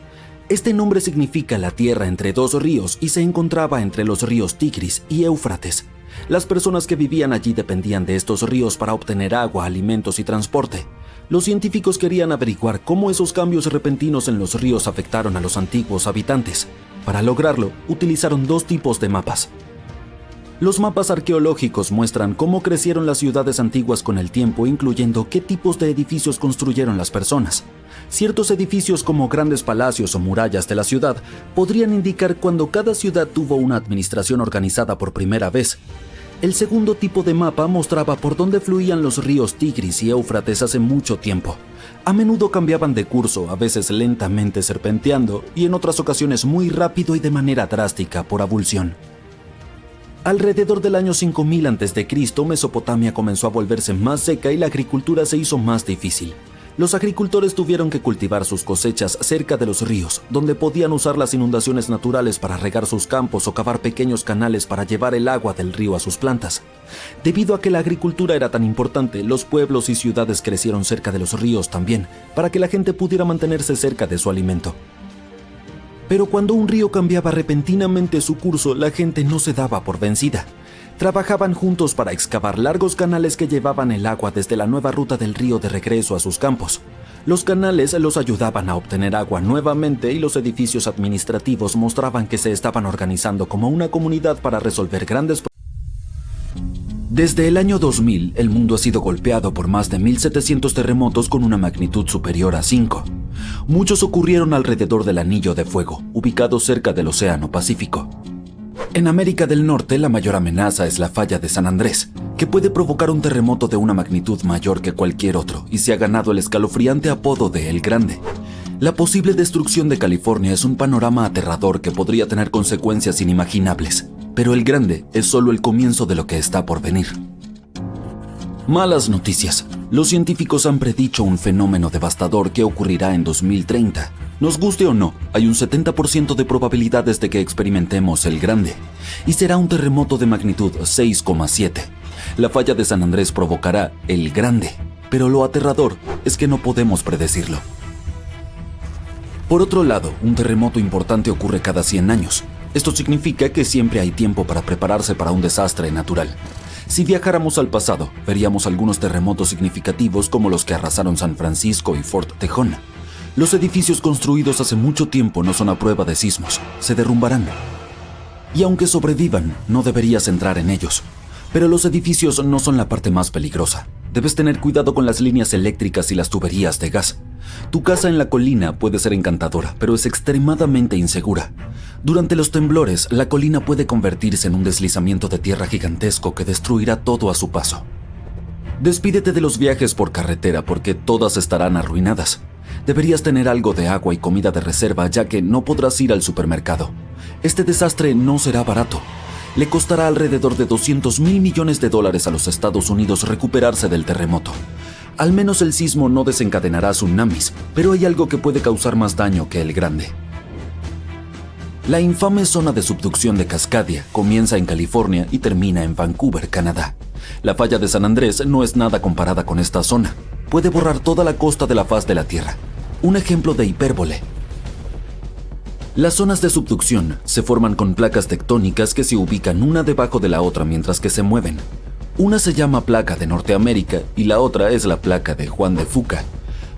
Este nombre significa la tierra entre 2 ríos y se encontraba entre los ríos Tigris y Éufrates. Las personas que vivían allí dependían de estos ríos para obtener agua, alimentos y transporte. Los científicos querían averiguar cómo esos cambios repentinos en los ríos afectaron a los antiguos habitantes. Para lograrlo, utilizaron 2 tipos de mapas. Los mapas arqueológicos muestran cómo crecieron las ciudades antiguas con el tiempo, incluyendo qué tipos de edificios construyeron las personas. Ciertos edificios como grandes palacios o murallas de la ciudad podrían indicar cuando cada ciudad tuvo una administración organizada por primera vez. El segundo tipo de mapa mostraba por dónde fluían los ríos Tigris y Éufrates hace mucho tiempo. A menudo cambiaban de curso, a veces lentamente serpenteando y en otras ocasiones muy rápido y de manera drástica por abulsión. Alrededor del año 5000 a.C., Mesopotamia comenzó a volverse más seca y la agricultura se hizo más difícil. Los agricultores tuvieron que cultivar sus cosechas cerca de los ríos, donde podían usar las inundaciones naturales para regar sus campos o cavar pequeños canales para llevar el agua del río a sus plantas. Debido a que la agricultura era tan importante, los pueblos y ciudades crecieron cerca de los ríos también, para que la gente pudiera mantenerse cerca de su alimento. Pero cuando un río cambiaba repentinamente su curso, la gente no se daba por vencida. Trabajaban juntos para excavar largos canales que llevaban el agua desde la nueva ruta del río de regreso a sus campos. Los canales los ayudaban a obtener agua nuevamente y los edificios administrativos mostraban que se estaban organizando como una comunidad para resolver grandes problemas. Desde el año 2000, el mundo ha sido golpeado por más de 1.700 terremotos con una magnitud superior a 5. Muchos ocurrieron alrededor del Anillo de Fuego, ubicado cerca del Océano Pacífico. En América del Norte, la mayor amenaza es la falla de San Andrés, que puede provocar un terremoto de una magnitud mayor que cualquier otro y se ha ganado el escalofriante apodo de El Grande. La posible destrucción de California es un panorama aterrador que podría tener consecuencias inimaginables, pero El Grande es solo el comienzo de lo que está por venir. Malas noticias. Los científicos han predicho un fenómeno devastador que ocurrirá en 2030. Nos guste o no, hay un 70% de probabilidades de que experimentemos El Grande, y será un terremoto de magnitud 6,7. La falla de San Andrés provocará El Grande, pero lo aterrador es que no podemos predecirlo. Por otro lado, un terremoto importante ocurre cada 100 años. Esto significa que siempre hay tiempo para prepararse para un desastre natural. Si viajáramos al pasado, veríamos algunos terremotos significativos como los que arrasaron San Francisco y Fort Tejon. Los edificios construidos hace mucho tiempo no son a prueba de sismos, se derrumbarán. Y aunque sobrevivan, no deberías entrar en ellos. Pero los edificios no son la parte más peligrosa. Debes tener cuidado con las líneas eléctricas y las tuberías de gas. Tu casa en la colina puede ser encantadora, pero es extremadamente insegura. Durante los temblores, la colina puede convertirse en un deslizamiento de tierra gigantesco que destruirá todo a su paso. Despídete de los viajes por carretera porque todas estarán arruinadas. Deberías tener algo de agua y comida de reserva ya que no podrás ir al supermercado. Este desastre no será barato. Le costará alrededor de $200.000 millones a los Estados Unidos recuperarse del terremoto. Al menos el sismo no desencadenará tsunamis, pero hay algo que puede causar más daño que El Grande. La infame zona de subducción de Cascadia comienza en California y termina en Vancouver, Canadá. La falla de San Andrés no es nada comparada con esta zona. Puede borrar toda la costa de la faz de la Tierra. Un ejemplo de hipérbole. Las zonas de subducción se forman con placas tectónicas que se ubican una debajo de la otra mientras que se mueven. Una se llama placa de Norteamérica y la otra es la placa de Juan de Fuca.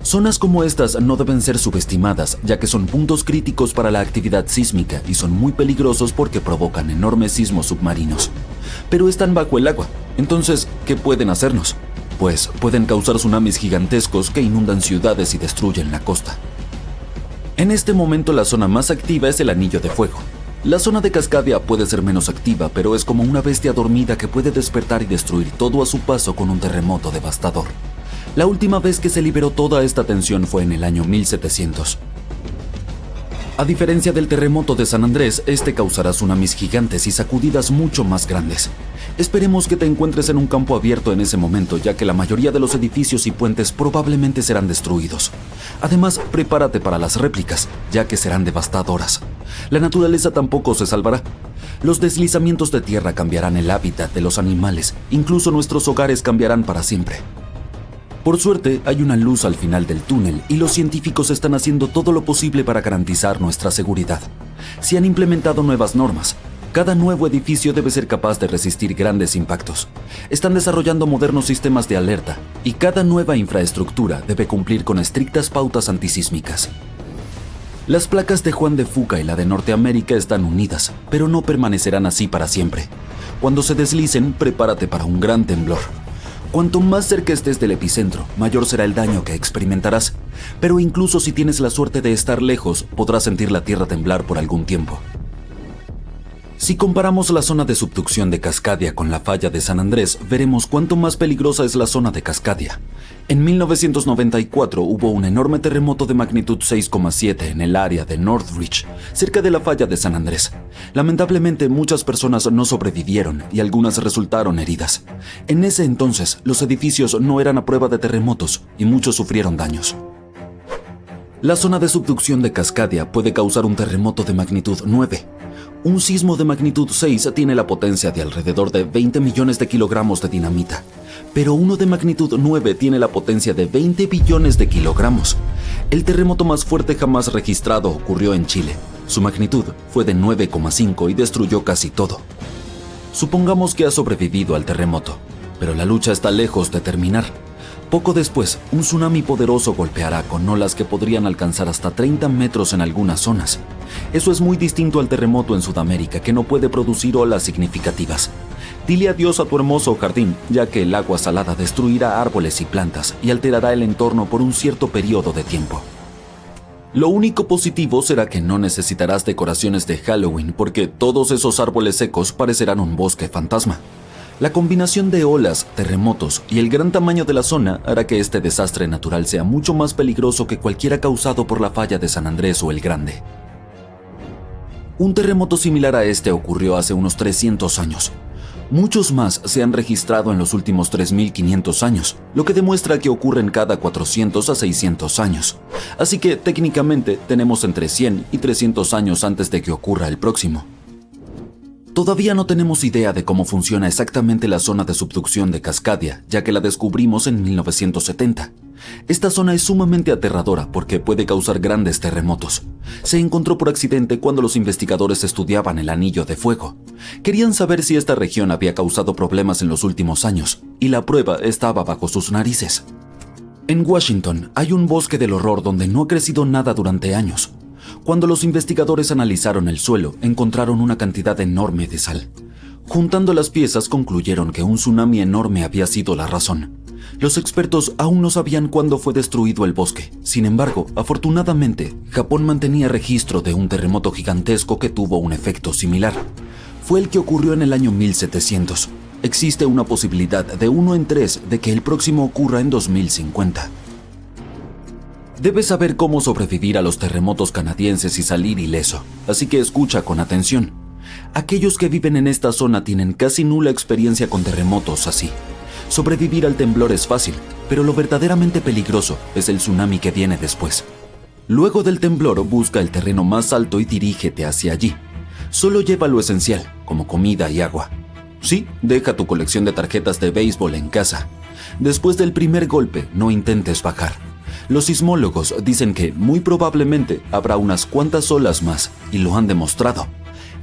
Zonas como estas no deben ser subestimadas, ya que son puntos críticos para la actividad sísmica y son muy peligrosos porque provocan enormes sismos submarinos. Pero están bajo el agua, entonces, ¿qué pueden hacernos? Pues pueden causar tsunamis gigantescos que inundan ciudades y destruyen la costa. En este momento la zona más activa es el Anillo de Fuego. La zona de Cascadia puede ser menos activa, pero es como una bestia dormida que puede despertar y destruir todo a su paso con un terremoto devastador. La última vez que se liberó toda esta tensión fue en el año 1700. A diferencia del terremoto de San Andrés, este causará tsunamis gigantes y sacudidas mucho más grandes. Esperemos que te encuentres en un campo abierto en ese momento, ya que la mayoría de los edificios y puentes probablemente serán destruidos. Además, prepárate para las réplicas, ya que serán devastadoras. La naturaleza tampoco se salvará. Los deslizamientos de tierra cambiarán el hábitat de los animales, incluso nuestros hogares cambiarán para siempre. Por suerte, hay una luz al final del túnel y los científicos están haciendo todo lo posible para garantizar nuestra seguridad. Se han implementado nuevas normas. Cada nuevo edificio debe ser capaz de resistir grandes impactos. Están desarrollando modernos sistemas de alerta y cada nueva infraestructura debe cumplir con estrictas pautas antisísmicas. Las placas de Juan de Fuca y la de Norteamérica están unidas, pero no permanecerán así para siempre. Cuando se deslicen, prepárate para un gran temblor. Cuanto más cerca estés del epicentro, mayor será el daño que experimentarás. Pero incluso si tienes la suerte de estar lejos, podrás sentir la tierra temblar por algún tiempo. Si comparamos la zona de subducción de Cascadia con la falla de San Andrés, veremos cuánto más peligrosa es la zona de Cascadia. En 1994 hubo un enorme terremoto de magnitud 6,7 en el área de Northridge, cerca de la falla de San Andrés. Lamentablemente, muchas personas no sobrevivieron y algunas resultaron heridas. En ese entonces, los edificios no eran a prueba de terremotos y muchos sufrieron daños. La zona de subducción de Cascadia puede causar un terremoto de magnitud 9. Un sismo de magnitud 6 tiene la potencia de alrededor de 20 millones de kilogramos de dinamita, pero uno de magnitud 9 tiene la potencia de 20 billones de kilogramos. El terremoto más fuerte jamás registrado ocurrió en Chile. Su magnitud fue de 9,5 y destruyó casi todo. Supongamos que ha sobrevivido al terremoto, pero la lucha está lejos de terminar. Poco después, un tsunami poderoso golpeará con olas que podrían alcanzar hasta 30 metros en algunas zonas. Eso es muy distinto al terremoto en Sudamérica, que no puede producir olas significativas. Dile adiós a tu hermoso jardín, ya que el agua salada destruirá árboles y plantas y alterará el entorno por un cierto periodo de tiempo. Lo único positivo será que no necesitarás decoraciones de Halloween, porque todos esos árboles secos parecerán un bosque fantasma. La combinación de olas, terremotos y el gran tamaño de la zona hará que este desastre natural sea mucho más peligroso que cualquiera causado por la falla de San Andrés o el Grande. Un terremoto similar a este ocurrió hace unos 300 años. Muchos más se han registrado en los últimos 3.500 años, lo que demuestra que ocurren cada 400 a 600 años. Así que técnicamente tenemos entre 100 y 300 años antes de que ocurra el próximo. Todavía no tenemos idea de cómo funciona exactamente la zona de subducción de Cascadia, ya que la descubrimos en 1970. Esta zona es sumamente aterradora porque puede causar grandes terremotos. Se encontró por accidente cuando los investigadores estudiaban el Anillo de Fuego. Querían saber si esta región había causado problemas en los últimos años, y la prueba estaba bajo sus narices. En Washington hay un bosque del horror donde no ha crecido nada durante años. Cuando los investigadores analizaron el suelo, encontraron una cantidad enorme de sal. Juntando las piezas, concluyeron que un tsunami enorme había sido la razón. Los expertos aún no sabían cuándo fue destruido el bosque. Sin embargo, afortunadamente, Japón mantenía registro de un terremoto gigantesco que tuvo un efecto similar. Fue el que ocurrió en el año 1700. Existe una posibilidad de 1 en 3 de que el próximo ocurra en 2050. Debes saber cómo sobrevivir a los terremotos canadienses y salir ileso, así que escucha con atención. Aquellos que viven en esta zona tienen casi nula experiencia con terremotos así. Sobrevivir al temblor es fácil, pero lo verdaderamente peligroso es el tsunami que viene después. Luego del temblor, busca el terreno más alto y dirígete hacia allí. Solo lleva lo esencial, como comida y agua. Sí, deja tu colección de tarjetas de béisbol en casa. Después del primer golpe, no intentes bajar. Los sismólogos dicen que muy probablemente habrá unas cuantas olas más, y lo han demostrado.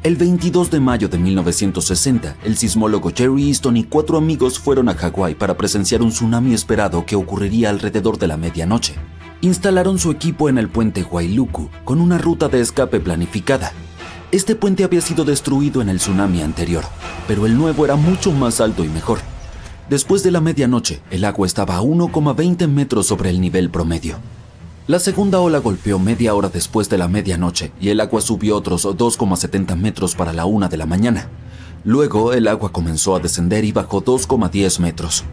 El 22 de mayo de 1960, el sismólogo Jerry Easton y 4 amigos fueron a Hawái para presenciar un tsunami esperado que ocurriría alrededor de la medianoche. Instalaron su equipo en el puente Wailuku, con una ruta de escape planificada. Este puente había sido destruido en el tsunami anterior, pero el nuevo era mucho más alto y mejor. Después de la medianoche, el agua estaba a 1,20 metros sobre el nivel promedio. La segunda ola golpeó media hora después de la medianoche y el agua subió otros 2,70 metros para la 1 de la mañana. Luego, el agua comenzó a descender y bajó 2,10 metros.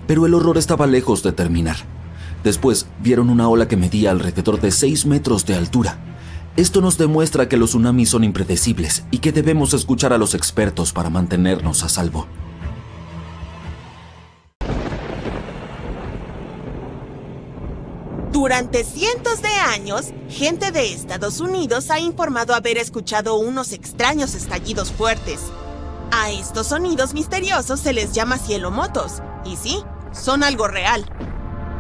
Pero el horror estaba lejos de terminar. Después, vieron una ola que medía alrededor de 6 metros de altura. Esto nos demuestra que los tsunamis son impredecibles y que debemos escuchar a los expertos para mantenernos a salvo. Durante cientos de años, gente de Estados Unidos ha informado haber escuchado unos extraños estallidos fuertes. A estos sonidos misteriosos se les llama cielomotos, y sí, son algo real.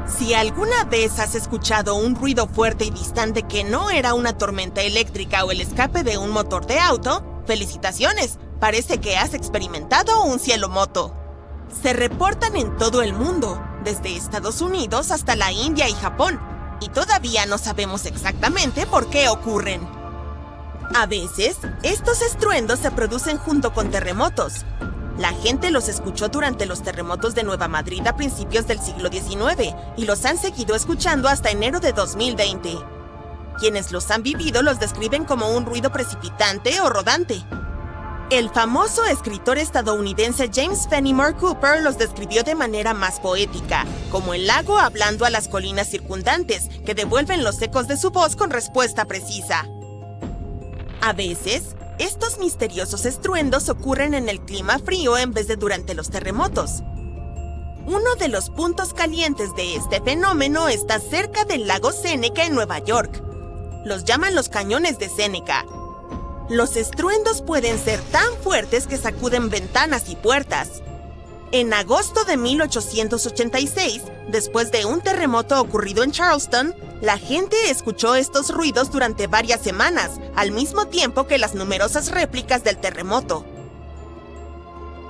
Si alguna vez has escuchado un ruido fuerte y distante que no era una tormenta eléctrica o el escape de un motor de auto, ¡felicitaciones! Parece que has experimentado un cielomoto. Se reportan en todo el mundo, desde Estados Unidos hasta la India y Japón, y todavía no sabemos exactamente por qué ocurren. A veces, estos estruendos se producen junto con terremotos. La gente los escuchó durante los terremotos de Nueva Madrid a principios del siglo XIX y los han seguido escuchando hasta enero de 2020. Quienes los han vivido los describen como un ruido precipitante o rodante. El famoso escritor estadounidense James Fenimore Cooper los describió de manera más poética, como el lago hablando a las colinas circundantes, que devuelven los ecos de su voz con respuesta precisa. A veces, estos misteriosos estruendos ocurren en el clima frío en vez de durante los terremotos. Uno de los puntos calientes de este fenómeno está cerca del lago Seneca en Nueva York. Los llaman los cañones de Seneca. Los estruendos pueden ser tan fuertes que sacuden ventanas y puertas. En agosto de 1886, después de un terremoto ocurrido en Charleston, la gente escuchó estos ruidos durante varias semanas, al mismo tiempo que las numerosas réplicas del terremoto.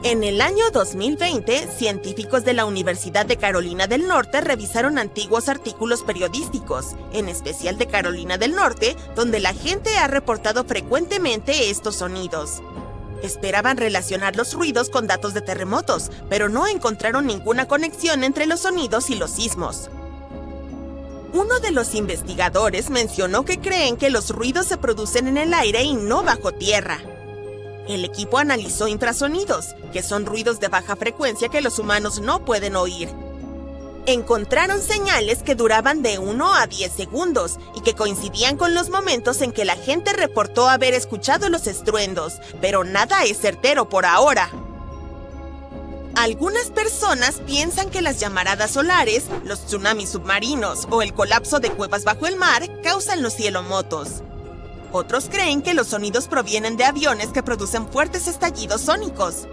En el año 2020, científicos de la Universidad de Carolina del Norte revisaron antiguos artículos periodísticos, en especial de Carolina del Norte, donde la gente ha reportado frecuentemente estos sonidos. Esperaban relacionar los ruidos con datos de terremotos, pero no encontraron ninguna conexión entre los sonidos y los sismos. Uno de los investigadores mencionó que creen que los ruidos se producen en el aire y no bajo tierra. El equipo analizó infrasonidos, que son ruidos de baja frecuencia que los humanos no pueden oír. Encontraron señales que duraban de 1 a 10 segundos y que coincidían con los momentos en que la gente reportó haber escuchado los estruendos, pero nada es certero por ahora. Algunas personas piensan que las llamaradas solares, los tsunamis submarinos o el colapso de cuevas bajo el mar causan los cielomotos. Otros creen que los sonidos provienen de aviones que producen fuertes estallidos sónicos.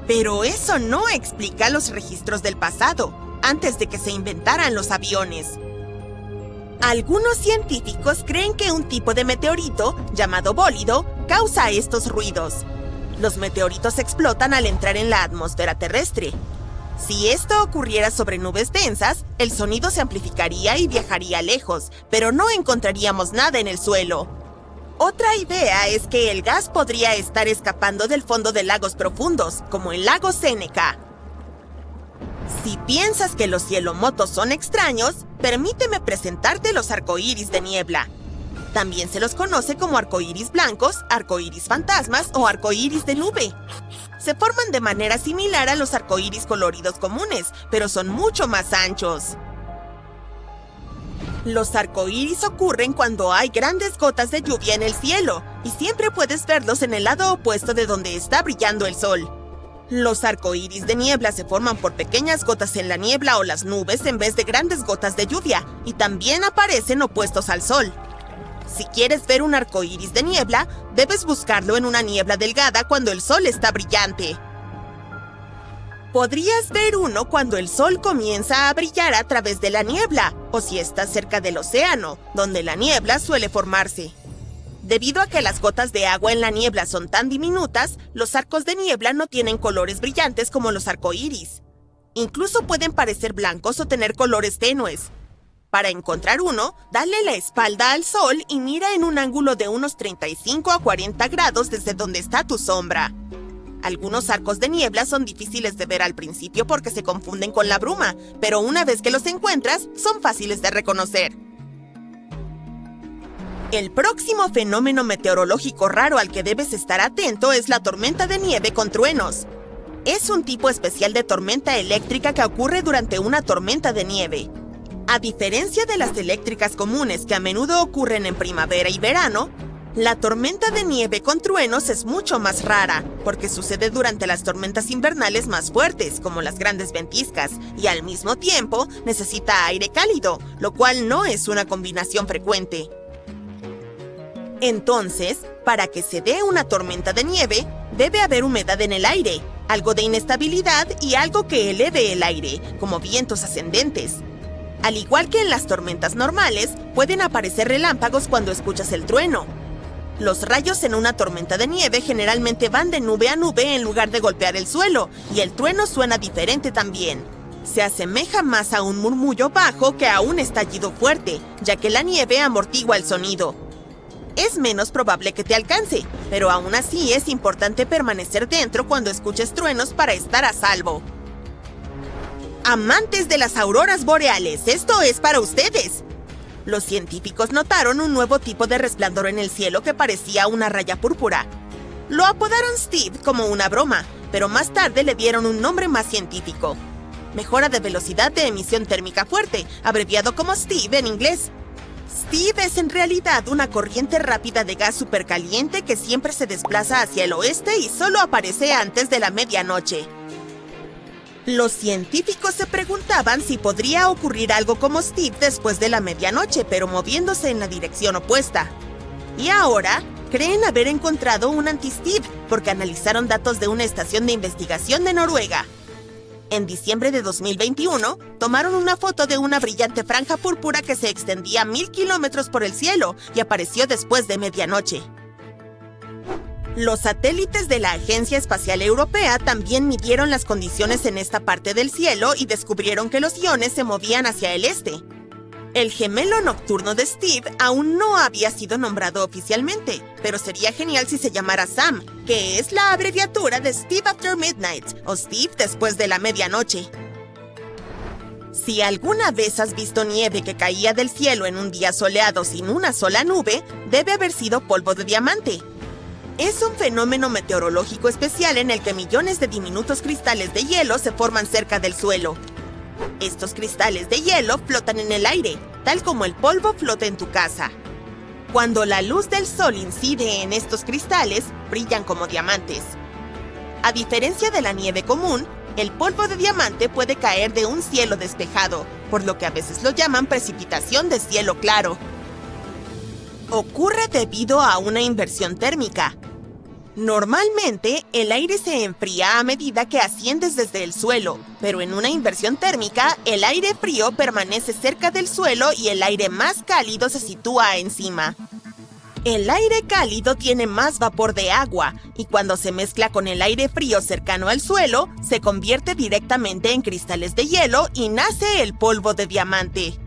Pero eso no explica los registros del pasado, antes de que se inventaran los aviones. Algunos científicos creen que un tipo de meteorito, llamado bólido, causa estos ruidos. Los meteoritos explotan al entrar en la atmósfera terrestre. Si esto ocurriera sobre nubes densas, el sonido se amplificaría y viajaría lejos, pero no encontraríamos nada en el suelo. Otra idea es que el gas podría estar escapando del fondo de lagos profundos, como el lago Seneca. Si piensas que los cielomotos son extraños, permíteme presentarte los arcoíris de niebla. También se los conoce como arcoíris blancos, arcoíris fantasmas o arcoíris de nube. Se forman de manera similar a los arcoíris coloridos comunes, pero son mucho más anchos. Los arcoíris ocurren cuando hay grandes gotas de lluvia en el cielo, y siempre puedes verlos en el lado opuesto de donde está brillando el sol. Los arcoíris de niebla se forman por pequeñas gotas en la niebla o las nubes en vez de grandes gotas de lluvia, y también aparecen opuestos al sol. Si quieres ver un arcoíris de niebla, debes buscarlo en una niebla delgada cuando el sol está brillante. Podrías ver uno cuando el sol comienza a brillar a través de la niebla, o si estás cerca del océano, donde la niebla suele formarse. Debido a que las gotas de agua en la niebla son tan diminutas, los arcos de niebla no tienen colores brillantes como los arcoíris. Incluso pueden parecer blancos o tener colores tenues. Para encontrar uno, dale la espalda al sol y mira en un ángulo de unos 35 a 40 grados desde donde está tu sombra. Algunos arcos de niebla son difíciles de ver al principio porque se confunden con la bruma, pero una vez que los encuentras, son fáciles de reconocer. El próximo fenómeno meteorológico raro al que debes estar atento es la tormenta de nieve con truenos. Es un tipo especial de tormenta eléctrica que ocurre durante una tormenta de nieve. A diferencia de las eléctricas comunes que a menudo ocurren en primavera y verano, la tormenta de nieve con truenos es mucho más rara, porque sucede durante las tormentas invernales más fuertes, como las grandes ventiscas, y al mismo tiempo necesita aire cálido, lo cual no es una combinación frecuente. Entonces, para que se dé una tormenta de nieve, debe haber humedad en el aire, algo de inestabilidad y algo que eleve el aire, como vientos ascendentes. Al igual que en las tormentas normales, pueden aparecer relámpagos cuando escuchas el trueno. Los rayos en una tormenta de nieve generalmente van de nube a nube en lugar de golpear el suelo, y el trueno suena diferente también. Se asemeja más a un murmullo bajo que a un estallido fuerte, ya que la nieve amortigua el sonido. Es menos probable que te alcance, pero aún así es importante permanecer dentro cuando escuches truenos para estar a salvo. Amantes de las auroras boreales, esto es para ustedes. Los científicos notaron un nuevo tipo de resplandor en el cielo que parecía una raya púrpura. Lo apodaron Steve como una broma, pero más tarde le dieron un nombre más científico. Mejora de velocidad de emisión térmica fuerte, abreviado como Steve en inglés. Steve es en realidad una corriente rápida de gas supercaliente que siempre se desplaza hacia el oeste y solo aparece antes de la medianoche. Los científicos se preguntaban si podría ocurrir algo como Steve después de la medianoche, pero moviéndose en la dirección opuesta. Y ahora, creen haber encontrado un anti-Steve porque analizaron datos de una estación de investigación de Noruega. En diciembre de 2021, tomaron una foto de una brillante franja púrpura que se extendía 1000 kilómetros por el cielo y apareció después de medianoche. Los satélites de la Agencia Espacial Europea también midieron las condiciones en esta parte del cielo y descubrieron que los iones se movían hacia el este. El gemelo nocturno de Steve aún no había sido nombrado oficialmente, pero sería genial si se llamara Sam, que es la abreviatura de Steve After Midnight, o Steve después de la medianoche. Si alguna vez has visto nieve que caía del cielo en un día soleado sin una sola nube, debe haber sido polvo de diamante. Es un fenómeno meteorológico especial en el que millones de diminutos cristales de hielo se forman cerca del suelo. Estos cristales de hielo flotan en el aire, tal como el polvo flota en tu casa. Cuando la luz del sol incide en estos cristales, brillan como diamantes. A diferencia de la nieve común, el polvo de diamante puede caer de un cielo despejado, por lo que a veces lo llaman precipitación de cielo claro. Ocurre debido a una inversión térmica. Normalmente, el aire se enfría a medida que asciendes desde el suelo, pero en una inversión térmica, el aire frío permanece cerca del suelo y el aire más cálido se sitúa encima. El aire cálido tiene más vapor de agua, y cuando se mezcla con el aire frío cercano al suelo, se convierte directamente en cristales de hielo y nace el polvo de diamante.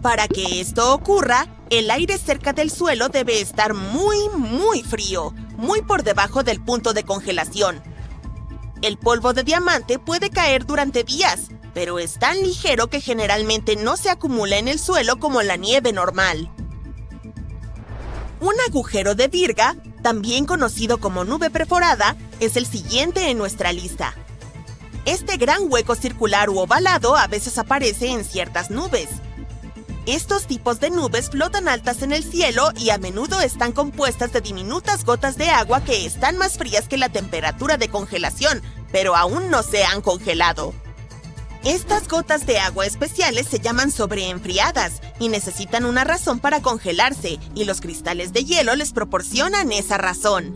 Para que esto ocurra, el aire cerca del suelo debe estar muy frío, muy por debajo del punto de congelación. El polvo de diamante puede caer durante días, pero es tan ligero que generalmente no se acumula en el suelo como la nieve normal. Un agujero de Virga, también conocido como nube perforada, es el siguiente en nuestra lista. Este gran hueco circular u ovalado a veces aparece en ciertas nubes. Estos tipos de nubes flotan altas en el cielo y a menudo están compuestas de diminutas gotas de agua que están más frías que la temperatura de congelación, pero aún no se han congelado. Estas gotas de agua especiales se llaman sobreenfriadas y necesitan una razón para congelarse, y los cristales de hielo les proporcionan esa razón.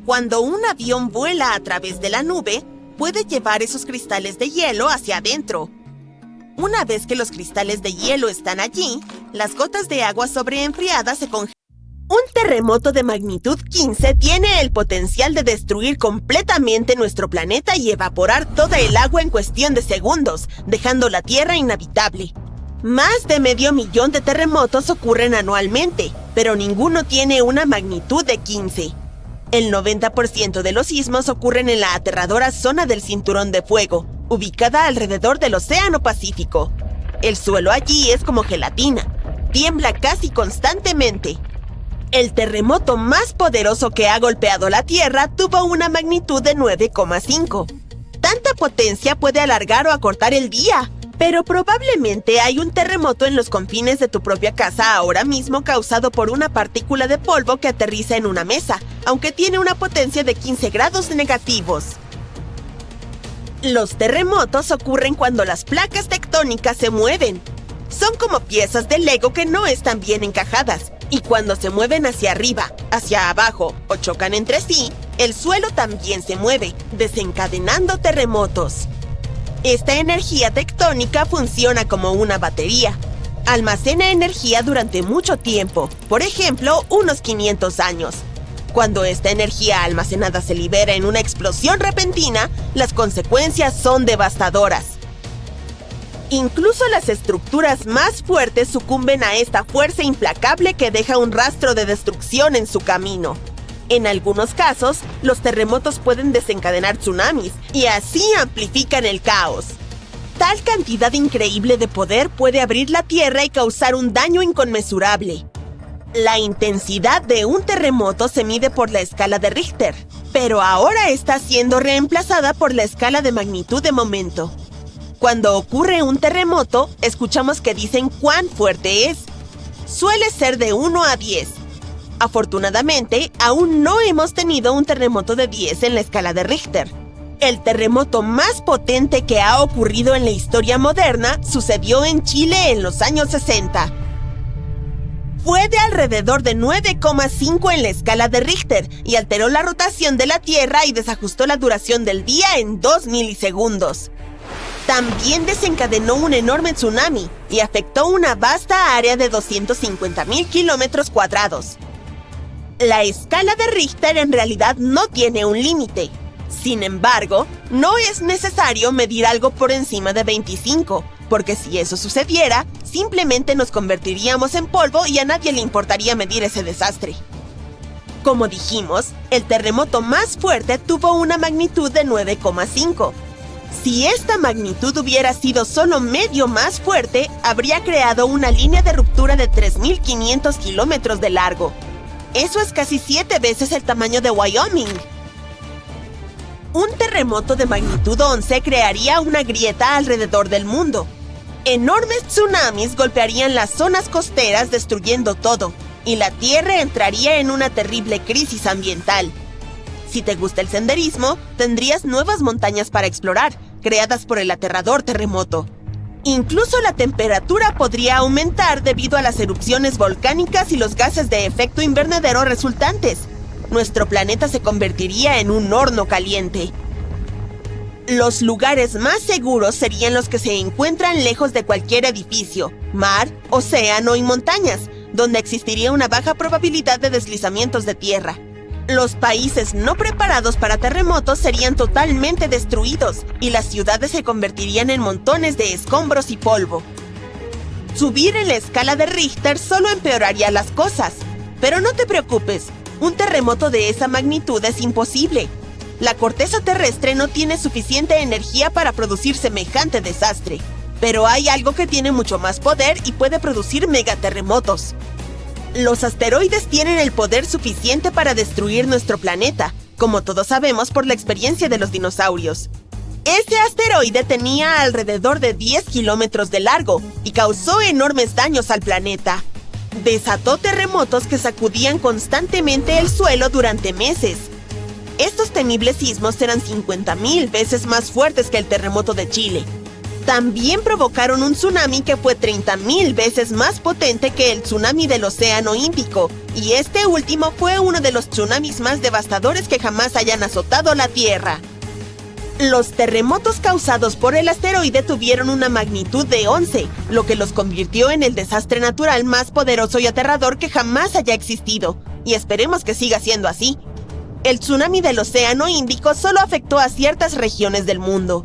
Cuando un avión vuela a través de la nube, puede llevar esos cristales de hielo hacia adentro. Una vez que los cristales de hielo están allí, las gotas de agua sobreenfriadas se congelan. Un terremoto de magnitud 15 tiene el potencial de destruir completamente nuestro planeta y evaporar toda el agua en cuestión de segundos, dejando la Tierra inhabitable. Más de 500,000 de terremotos ocurren anualmente, pero ninguno tiene una magnitud de 15. El 90% de los sismos ocurren en la aterradora zona del Cinturón de Fuego, ubicada alrededor del Océano Pacífico. El suelo allí es como gelatina, tiembla casi constantemente. El terremoto más poderoso que ha golpeado la Tierra tuvo una magnitud de 9,5. Tanta potencia puede alargar o acortar el día, pero probablemente hay un terremoto en los confines de tu propia casa ahora mismo causado por una partícula de polvo que aterriza en una mesa, aunque tiene una potencia de 15 grados negativos. Los terremotos ocurren cuando las placas tectónicas se mueven. Son como piezas de Lego que no están bien encajadas, y cuando se mueven hacia arriba, hacia abajo o chocan entre sí, el suelo también se mueve, desencadenando terremotos. Esta energía tectónica funciona como una batería. Almacena energía durante mucho tiempo, por ejemplo, unos 500 años. Cuando esta energía almacenada se libera en una explosión repentina, las consecuencias son devastadoras. Incluso las estructuras más fuertes sucumben a esta fuerza implacable que deja un rastro de destrucción en su camino. En algunos casos, los terremotos pueden desencadenar tsunamis y así amplifican el caos. Tal cantidad increíble de poder puede abrir la tierra y causar un daño inconmensurable. La intensidad de un terremoto se mide por la escala de Richter, pero ahora está siendo reemplazada por la escala de magnitud de momento. Cuando ocurre un terremoto, escuchamos que dicen cuán fuerte es. Suele ser de 1 a 10. Afortunadamente, aún no hemos tenido un terremoto de 10 en la escala de Richter. El terremoto más potente que ha ocurrido en la historia moderna sucedió en Chile en los años 60. Fue de alrededor de 9,5 en la escala de Richter y alteró la rotación de la Tierra y desajustó la duración del día en 2 milisegundos. También desencadenó un enorme tsunami y afectó una vasta área de 250.000 kilómetros cuadrados. La escala de Richter en realidad no tiene un límite. Sin embargo, no es necesario medir algo por encima de 25, porque si eso sucediera, simplemente nos convertiríamos en polvo y a nadie le importaría medir ese desastre. Como dijimos, el terremoto más fuerte tuvo una magnitud de 9,5. Si esta magnitud hubiera sido solo medio más fuerte, habría creado una línea de ruptura de 3.500 kilómetros de largo. Eso es casi 7 veces el tamaño de Wyoming. Un terremoto de magnitud 11 crearía una grieta alrededor del mundo. Enormes tsunamis golpearían las zonas costeras destruyendo todo, y la Tierra entraría en una terrible crisis ambiental. Si te gusta el senderismo, tendrías nuevas montañas para explorar, creadas por el aterrador terremoto. Incluso la temperatura podría aumentar debido a las erupciones volcánicas y los gases de efecto invernadero resultantes. Nuestro planeta se convertiría en un horno caliente. Los lugares más seguros serían los que se encuentran lejos de cualquier edificio, mar, océano y montañas, donde existiría una baja probabilidad de deslizamientos de tierra. Los países no preparados para terremotos serían totalmente destruidos y las ciudades se convertirían en montones de escombros y polvo. Subir en la escala de Richter solo empeoraría las cosas. Pero no te preocupes, un terremoto de esa magnitud es imposible. La corteza terrestre no tiene suficiente energía para producir semejante desastre. Pero hay algo que tiene mucho más poder y puede producir megaterremotos. Los asteroides tienen el poder suficiente para destruir nuestro planeta, como todos sabemos por la experiencia de los dinosaurios. Ese asteroide tenía alrededor de 10 kilómetros de largo y causó enormes daños al planeta. Desató terremotos que sacudían constantemente el suelo durante meses. Estos temibles sismos eran 50.000 veces más fuertes que el terremoto de Chile. También provocaron un tsunami que fue 30.000 veces más potente que el tsunami del Océano Índico, y este último fue uno de los tsunamis más devastadores que jamás hayan azotado la Tierra. Los terremotos causados por el asteroide tuvieron una magnitud de 11, lo que los convirtió en el desastre natural más poderoso y aterrador que jamás haya existido, y esperemos que siga siendo así. El tsunami del Océano Índico solo afectó a ciertas regiones del mundo.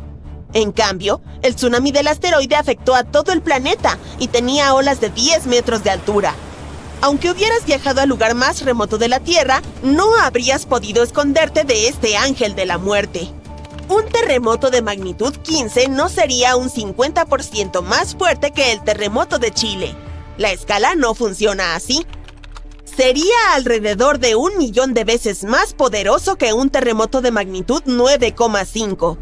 En cambio, el tsunami del asteroide afectó a todo el planeta y tenía olas de 10 metros de altura. Aunque hubieras viajado al lugar más remoto de la Tierra, no habrías podido esconderte de este ángel de la muerte. Un terremoto de magnitud 15 no sería un 50% más fuerte que el terremoto de Chile. La escala no funciona así. Sería alrededor de 1 millón de veces más poderoso que un terremoto de magnitud 9,5.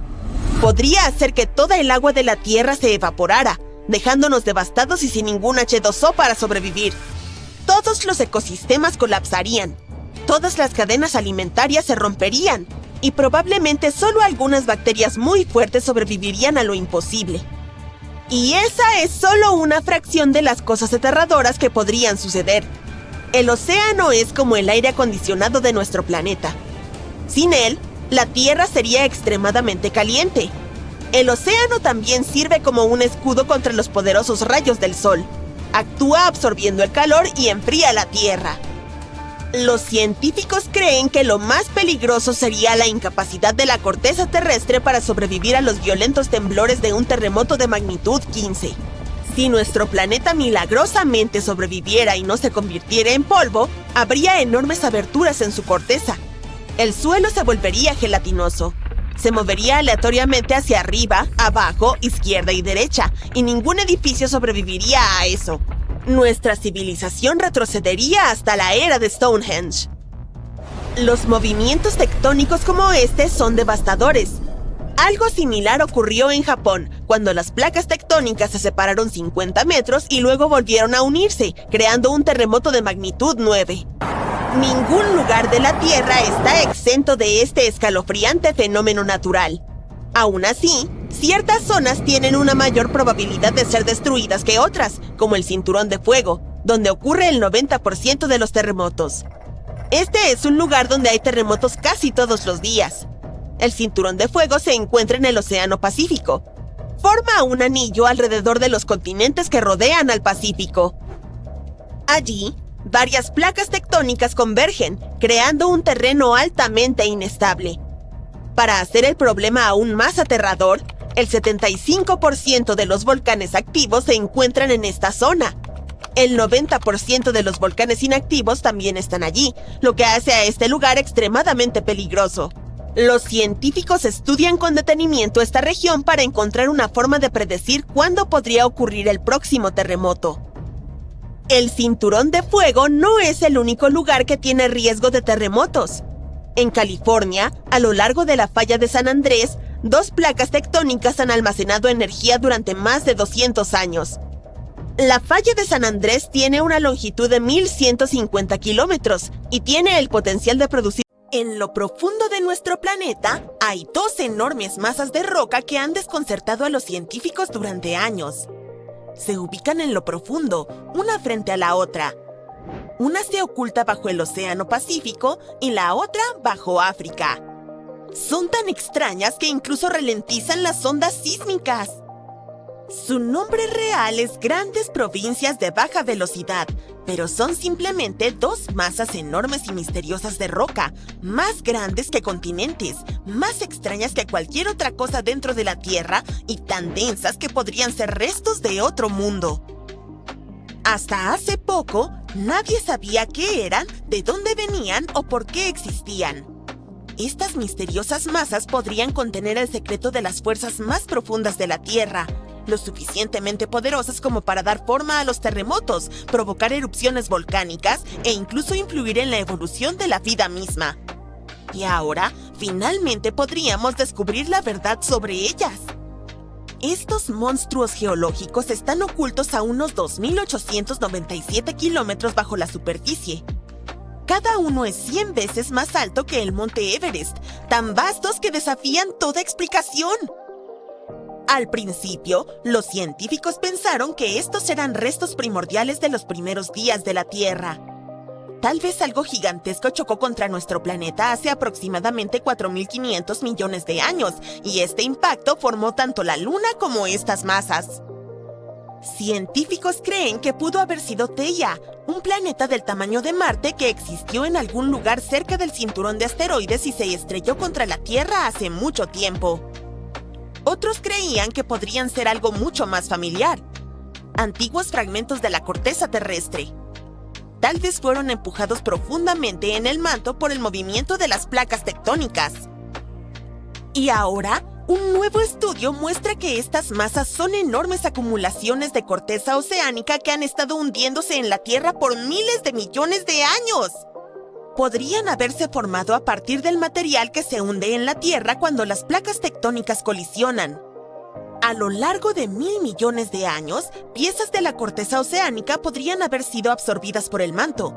Podría hacer que toda el agua de la Tierra se evaporara, dejándonos devastados y sin ningún H2O para sobrevivir. Todos los ecosistemas colapsarían, todas las cadenas alimentarias se romperían, y probablemente solo algunas bacterias muy fuertes sobrevivirían a lo imposible. Y esa es solo una fracción de las cosas aterradoras que podrían suceder. El océano es como el aire acondicionado de nuestro planeta. Sin él, la Tierra sería extremadamente caliente. El océano también sirve como un escudo contra los poderosos rayos del sol. Actúa absorbiendo el calor y enfría la Tierra. Los científicos creen que lo más peligroso sería la incapacidad de la corteza terrestre para sobrevivir a los violentos temblores de un terremoto de magnitud 15. Si nuestro planeta milagrosamente sobreviviera y no se convirtiera en polvo, habría enormes aberturas en su corteza. El suelo se volvería gelatinoso. Se movería aleatoriamente hacia arriba, abajo, izquierda y derecha, y ningún edificio sobreviviría a eso. nuestra civilización retrocedería hasta la era de Stonehenge. Los movimientos tectónicos como este son devastadores. Algo similar ocurrió en Japón, cuando las placas tectónicas se separaron 50 metros y luego volvieron a unirse, creando un terremoto de magnitud 9. Ningún lugar de la Tierra está exento de este escalofriante fenómeno natural. Aún así, ciertas zonas tienen una mayor probabilidad de ser destruidas que otras, como el Cinturón de Fuego, donde ocurre el 90% de los terremotos. Este es un lugar donde hay terremotos casi todos los días. El Cinturón de Fuego se encuentra en el Océano Pacífico. Forma un anillo alrededor de los continentes que rodean al Pacífico. Allí, varias placas tectónicas convergen, creando un terreno altamente inestable. Para hacer el problema aún más aterrador, el 75% de los volcanes activos se encuentran en esta zona. El 90% de los volcanes inactivos también están allí, lo que hace a este lugar extremadamente peligroso. Los científicos estudian con detenimiento esta región para encontrar una forma de predecir cuándo podría ocurrir el próximo terremoto. El Cinturón de Fuego no es el único lugar que tiene riesgo de terremotos. En California, a lo largo de la falla de San Andrés, 2 placas tectónicas han almacenado energía durante más de 200 años. La falla de San Andrés tiene una longitud de 1.150 kilómetros y tiene el potencial de producir. En lo profundo de nuestro planeta, hay 2 enormes masas de roca que han desconcertado a los científicos durante años. Se ubican en lo profundo, una frente a la otra. Una se oculta bajo el Océano Pacífico y la otra bajo África. Son tan extrañas que incluso ralentizan las ondas sísmicas. Su nombre real es Grandes Provincias de Baja Velocidad, pero son simplemente 2 masas enormes y misteriosas de roca, más grandes que continentes, más extrañas que cualquier otra cosa dentro de la Tierra y tan densas que podrían ser restos de otro mundo. Hasta hace poco, nadie sabía qué eran, de dónde venían o por qué existían. Estas misteriosas masas podrían contener el secreto de las fuerzas más profundas de la Tierra, lo suficientemente poderosas como para dar forma a los terremotos, provocar erupciones volcánicas e incluso influir en la evolución de la vida misma. Y ahora, finalmente podríamos descubrir la verdad sobre ellas. Estos monstruos geológicos están ocultos a unos 2.897 kilómetros bajo la superficie. Cada uno es 100 veces más alto que el monte Everest, tan vastos que desafían toda explicación. Al principio, los científicos pensaron que estos eran restos primordiales de los primeros días de la Tierra. Tal vez algo gigantesco chocó contra nuestro planeta hace aproximadamente 4.500 millones de años, y este impacto formó tanto la Luna como estas masas. Científicos creen que pudo haber sido Theia, un planeta del tamaño de Marte que existió en algún lugar cerca del cinturón de asteroides y se estrelló contra la Tierra hace mucho tiempo. Otros creían que podrían ser algo mucho más familiar, antiguos fragmentos de la corteza terrestre. Tal vez fueron empujados profundamente en el manto por el movimiento de las placas tectónicas. Y ahora, un nuevo estudio muestra que estas masas son enormes acumulaciones de corteza oceánica que han estado hundiéndose en la Tierra por miles de millones de años. Podrían haberse formado a partir del material que se hunde en la Tierra cuando las placas tectónicas colisionan. A lo largo de 1.000 millones de años, piezas de la corteza oceánica podrían haber sido absorbidas por el manto.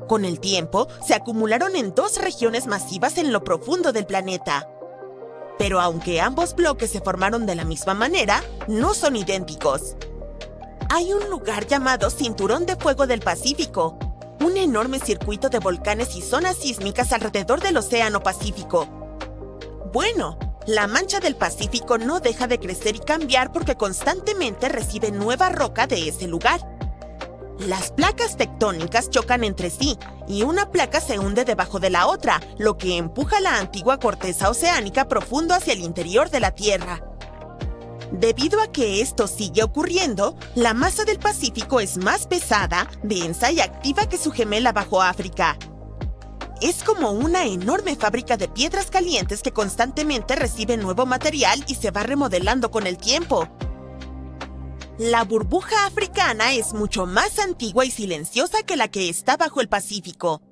Con el tiempo, se acumularon en 2 regiones masivas en lo profundo del planeta. Pero aunque ambos bloques se formaron de la misma manera, no son idénticos. Hay un lugar llamado Cinturón de Fuego del Pacífico, un enorme circuito de volcanes y zonas sísmicas alrededor del Océano Pacífico. Bueno, la mancha del Pacífico no deja de crecer y cambiar porque constantemente recibe nueva roca de ese lugar. Las placas tectónicas chocan entre sí y una placa se hunde debajo de la otra, lo que empuja la antigua corteza oceánica profundo hacia el interior de la Tierra. Debido a que esto sigue ocurriendo, la masa del Pacífico es más pesada, densa y activa que su gemela bajo África. Es como una enorme fábrica de piedras calientes que constantemente recibe nuevo material y se va remodelando con el tiempo. La burbuja africana es mucho más antigua y silenciosa que la que está bajo el Pacífico.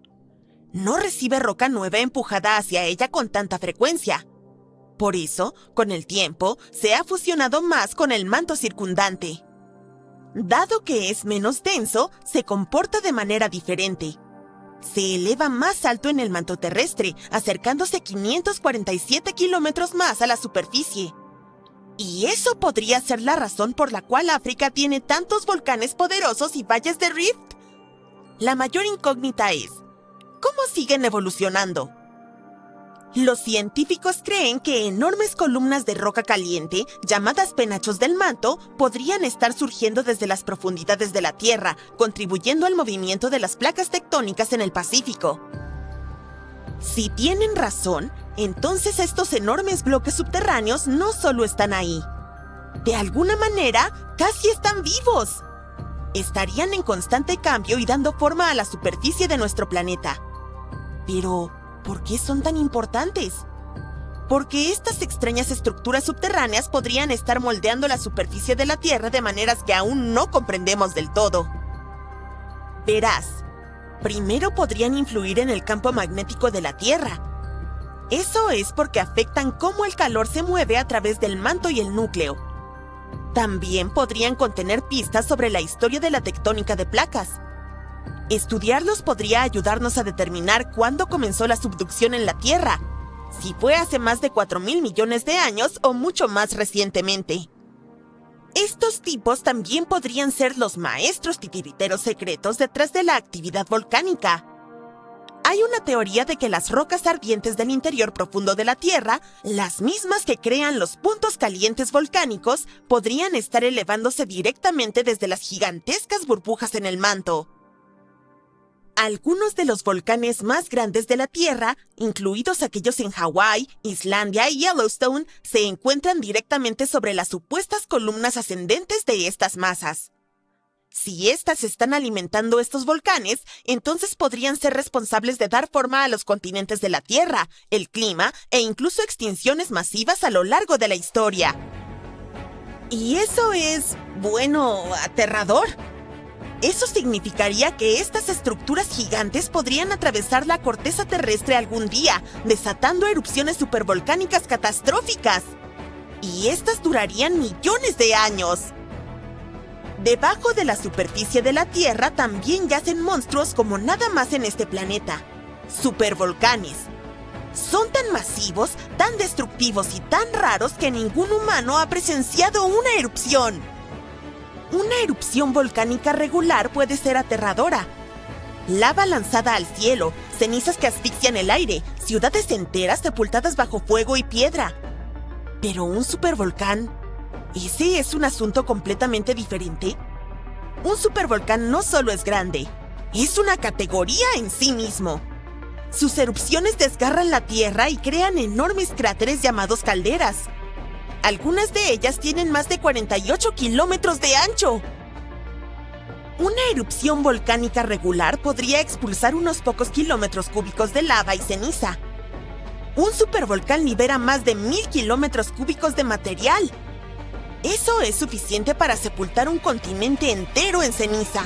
No recibe roca nueva empujada hacia ella con tanta frecuencia. Por eso, con el tiempo, se ha fusionado más con el manto circundante. Dado que es menos denso, se comporta de manera diferente. Se eleva más alto en el manto terrestre, acercándose 547 kilómetros más a la superficie. Y eso podría ser la razón por la cual África tiene tantos volcanes poderosos y valles de rift. La mayor incógnita es, ¿cómo siguen evolucionando? Los científicos creen que enormes columnas de roca caliente, llamadas penachos del manto, podrían estar surgiendo desde las profundidades de la Tierra, contribuyendo al movimiento de las placas tectónicas en el Pacífico. Si tienen razón, entonces estos enormes bloques subterráneos no solo están ahí. De alguna manera, casi están vivos. Estarían en constante cambio y dando forma a la superficie de nuestro planeta. Pero, ¿por qué son tan importantes? Porque estas extrañas estructuras subterráneas podrían estar moldeando la superficie de la Tierra de maneras que aún no comprendemos del todo. Verás, primero podrían influir en el campo magnético de la Tierra. Eso es porque afectan cómo el calor se mueve a través del manto y el núcleo. También podrían contener pistas sobre la historia de la tectónica de placas. Estudiarlos podría ayudarnos a determinar cuándo comenzó la subducción en la Tierra, si fue hace más de 4.000 millones de años o mucho más recientemente. Estos tipos también podrían ser los maestros titiriteros secretos detrás de la actividad volcánica. Hay una teoría de que las rocas ardientes del interior profundo de la Tierra, las mismas que crean los puntos calientes volcánicos, podrían estar elevándose directamente desde las gigantescas burbujas en el manto. Algunos de los volcanes más grandes de la Tierra, incluidos aquellos en Hawái, Islandia y Yellowstone, se encuentran directamente sobre las supuestas columnas ascendentes de estas masas. Si éstas están alimentando estos volcanes, entonces podrían ser responsables de dar forma a los continentes de la Tierra, el clima e incluso extinciones masivas a lo largo de la historia. Y eso es, bueno, aterrador. Eso significaría que estas estructuras gigantes podrían atravesar la corteza terrestre algún día, desatando erupciones supervolcánicas catastróficas. Y estas durarían millones de años. Debajo de la superficie de la Tierra también yacen monstruos como nada más en este planeta: supervolcanes. Son tan masivos, tan destructivos y tan raros que ningún humano ha presenciado una erupción. Una erupción volcánica regular puede ser aterradora. Lava lanzada al cielo, cenizas que asfixian el aire, ciudades enteras sepultadas bajo fuego y piedra. Pero un supervolcán, ¿ese es un asunto completamente diferente? Un supervolcán no solo es grande, es una categoría en sí mismo. Sus erupciones desgarran la tierra y crean enormes cráteres llamados calderas. Algunas de ellas tienen más de 48 kilómetros de ancho. Una erupción volcánica regular podría expulsar unos pocos kilómetros cúbicos de lava y ceniza. Un supervolcán libera más de 1.000 kilómetros cúbicos de material. Eso es suficiente para sepultar un continente entero en ceniza.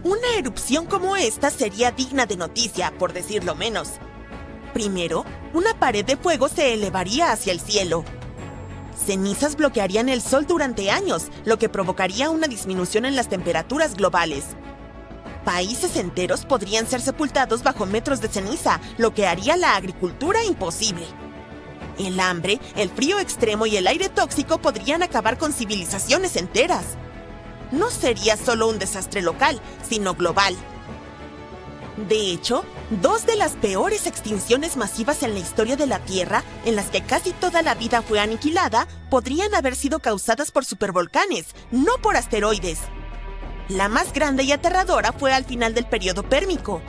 Una erupción como esta sería digna de noticia, por decirlo menos. Primero, una pared de fuego se elevaría hacia el cielo. Cenizas bloquearían el sol durante años, lo que provocaría una disminución en las temperaturas globales. Países enteros podrían ser sepultados bajo metros de ceniza, lo que haría la agricultura imposible. El hambre, el frío extremo y el aire tóxico podrían acabar con civilizaciones enteras. No sería solo un desastre local, sino global. De hecho, dos de las peores extinciones masivas en la historia de la Tierra, en las que casi toda la vida fue aniquilada, podrían haber sido causadas por supervolcanes, no por asteroides. La más grande y aterradora fue al final del periodo pérmico.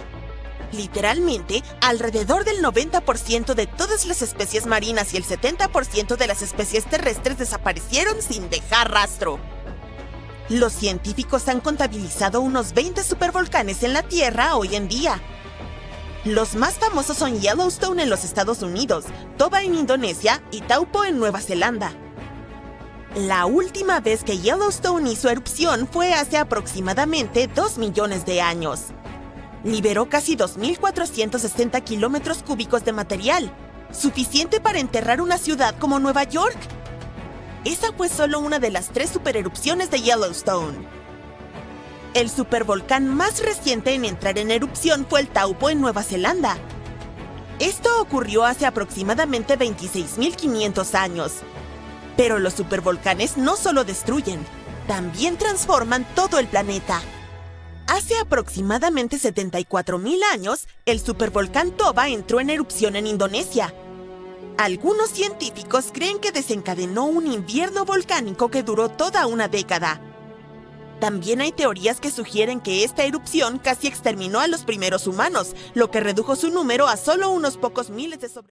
Literalmente, alrededor del 90% de todas las especies marinas y el 70% de las especies terrestres desaparecieron sin dejar rastro. Los científicos han contabilizado unos 20 supervolcanes en la Tierra hoy en día. Los más famosos son Yellowstone en los Estados Unidos, Toba en Indonesia y Taupo en Nueva Zelanda. La última vez que Yellowstone hizo erupción fue hace aproximadamente 2 millones de años. Liberó casi 2.460 kilómetros cúbicos de material, suficiente para enterrar una ciudad como Nueva York. Esa fue solo una de las 3 supererupciones de Yellowstone. El supervolcán más reciente en entrar en erupción fue el Taupo en Nueva Zelanda. Esto ocurrió hace aproximadamente 26.500 años. Pero los supervolcanes no solo destruyen, también transforman todo el planeta. Hace aproximadamente 74.000 años, el supervolcán Toba entró en erupción en Indonesia. Algunos científicos creen que desencadenó un invierno volcánico que duró toda una década. También hay teorías que sugieren que esta erupción casi exterminó a los primeros humanos, lo que redujo su número a solo unos pocos miles de sobrevivientes.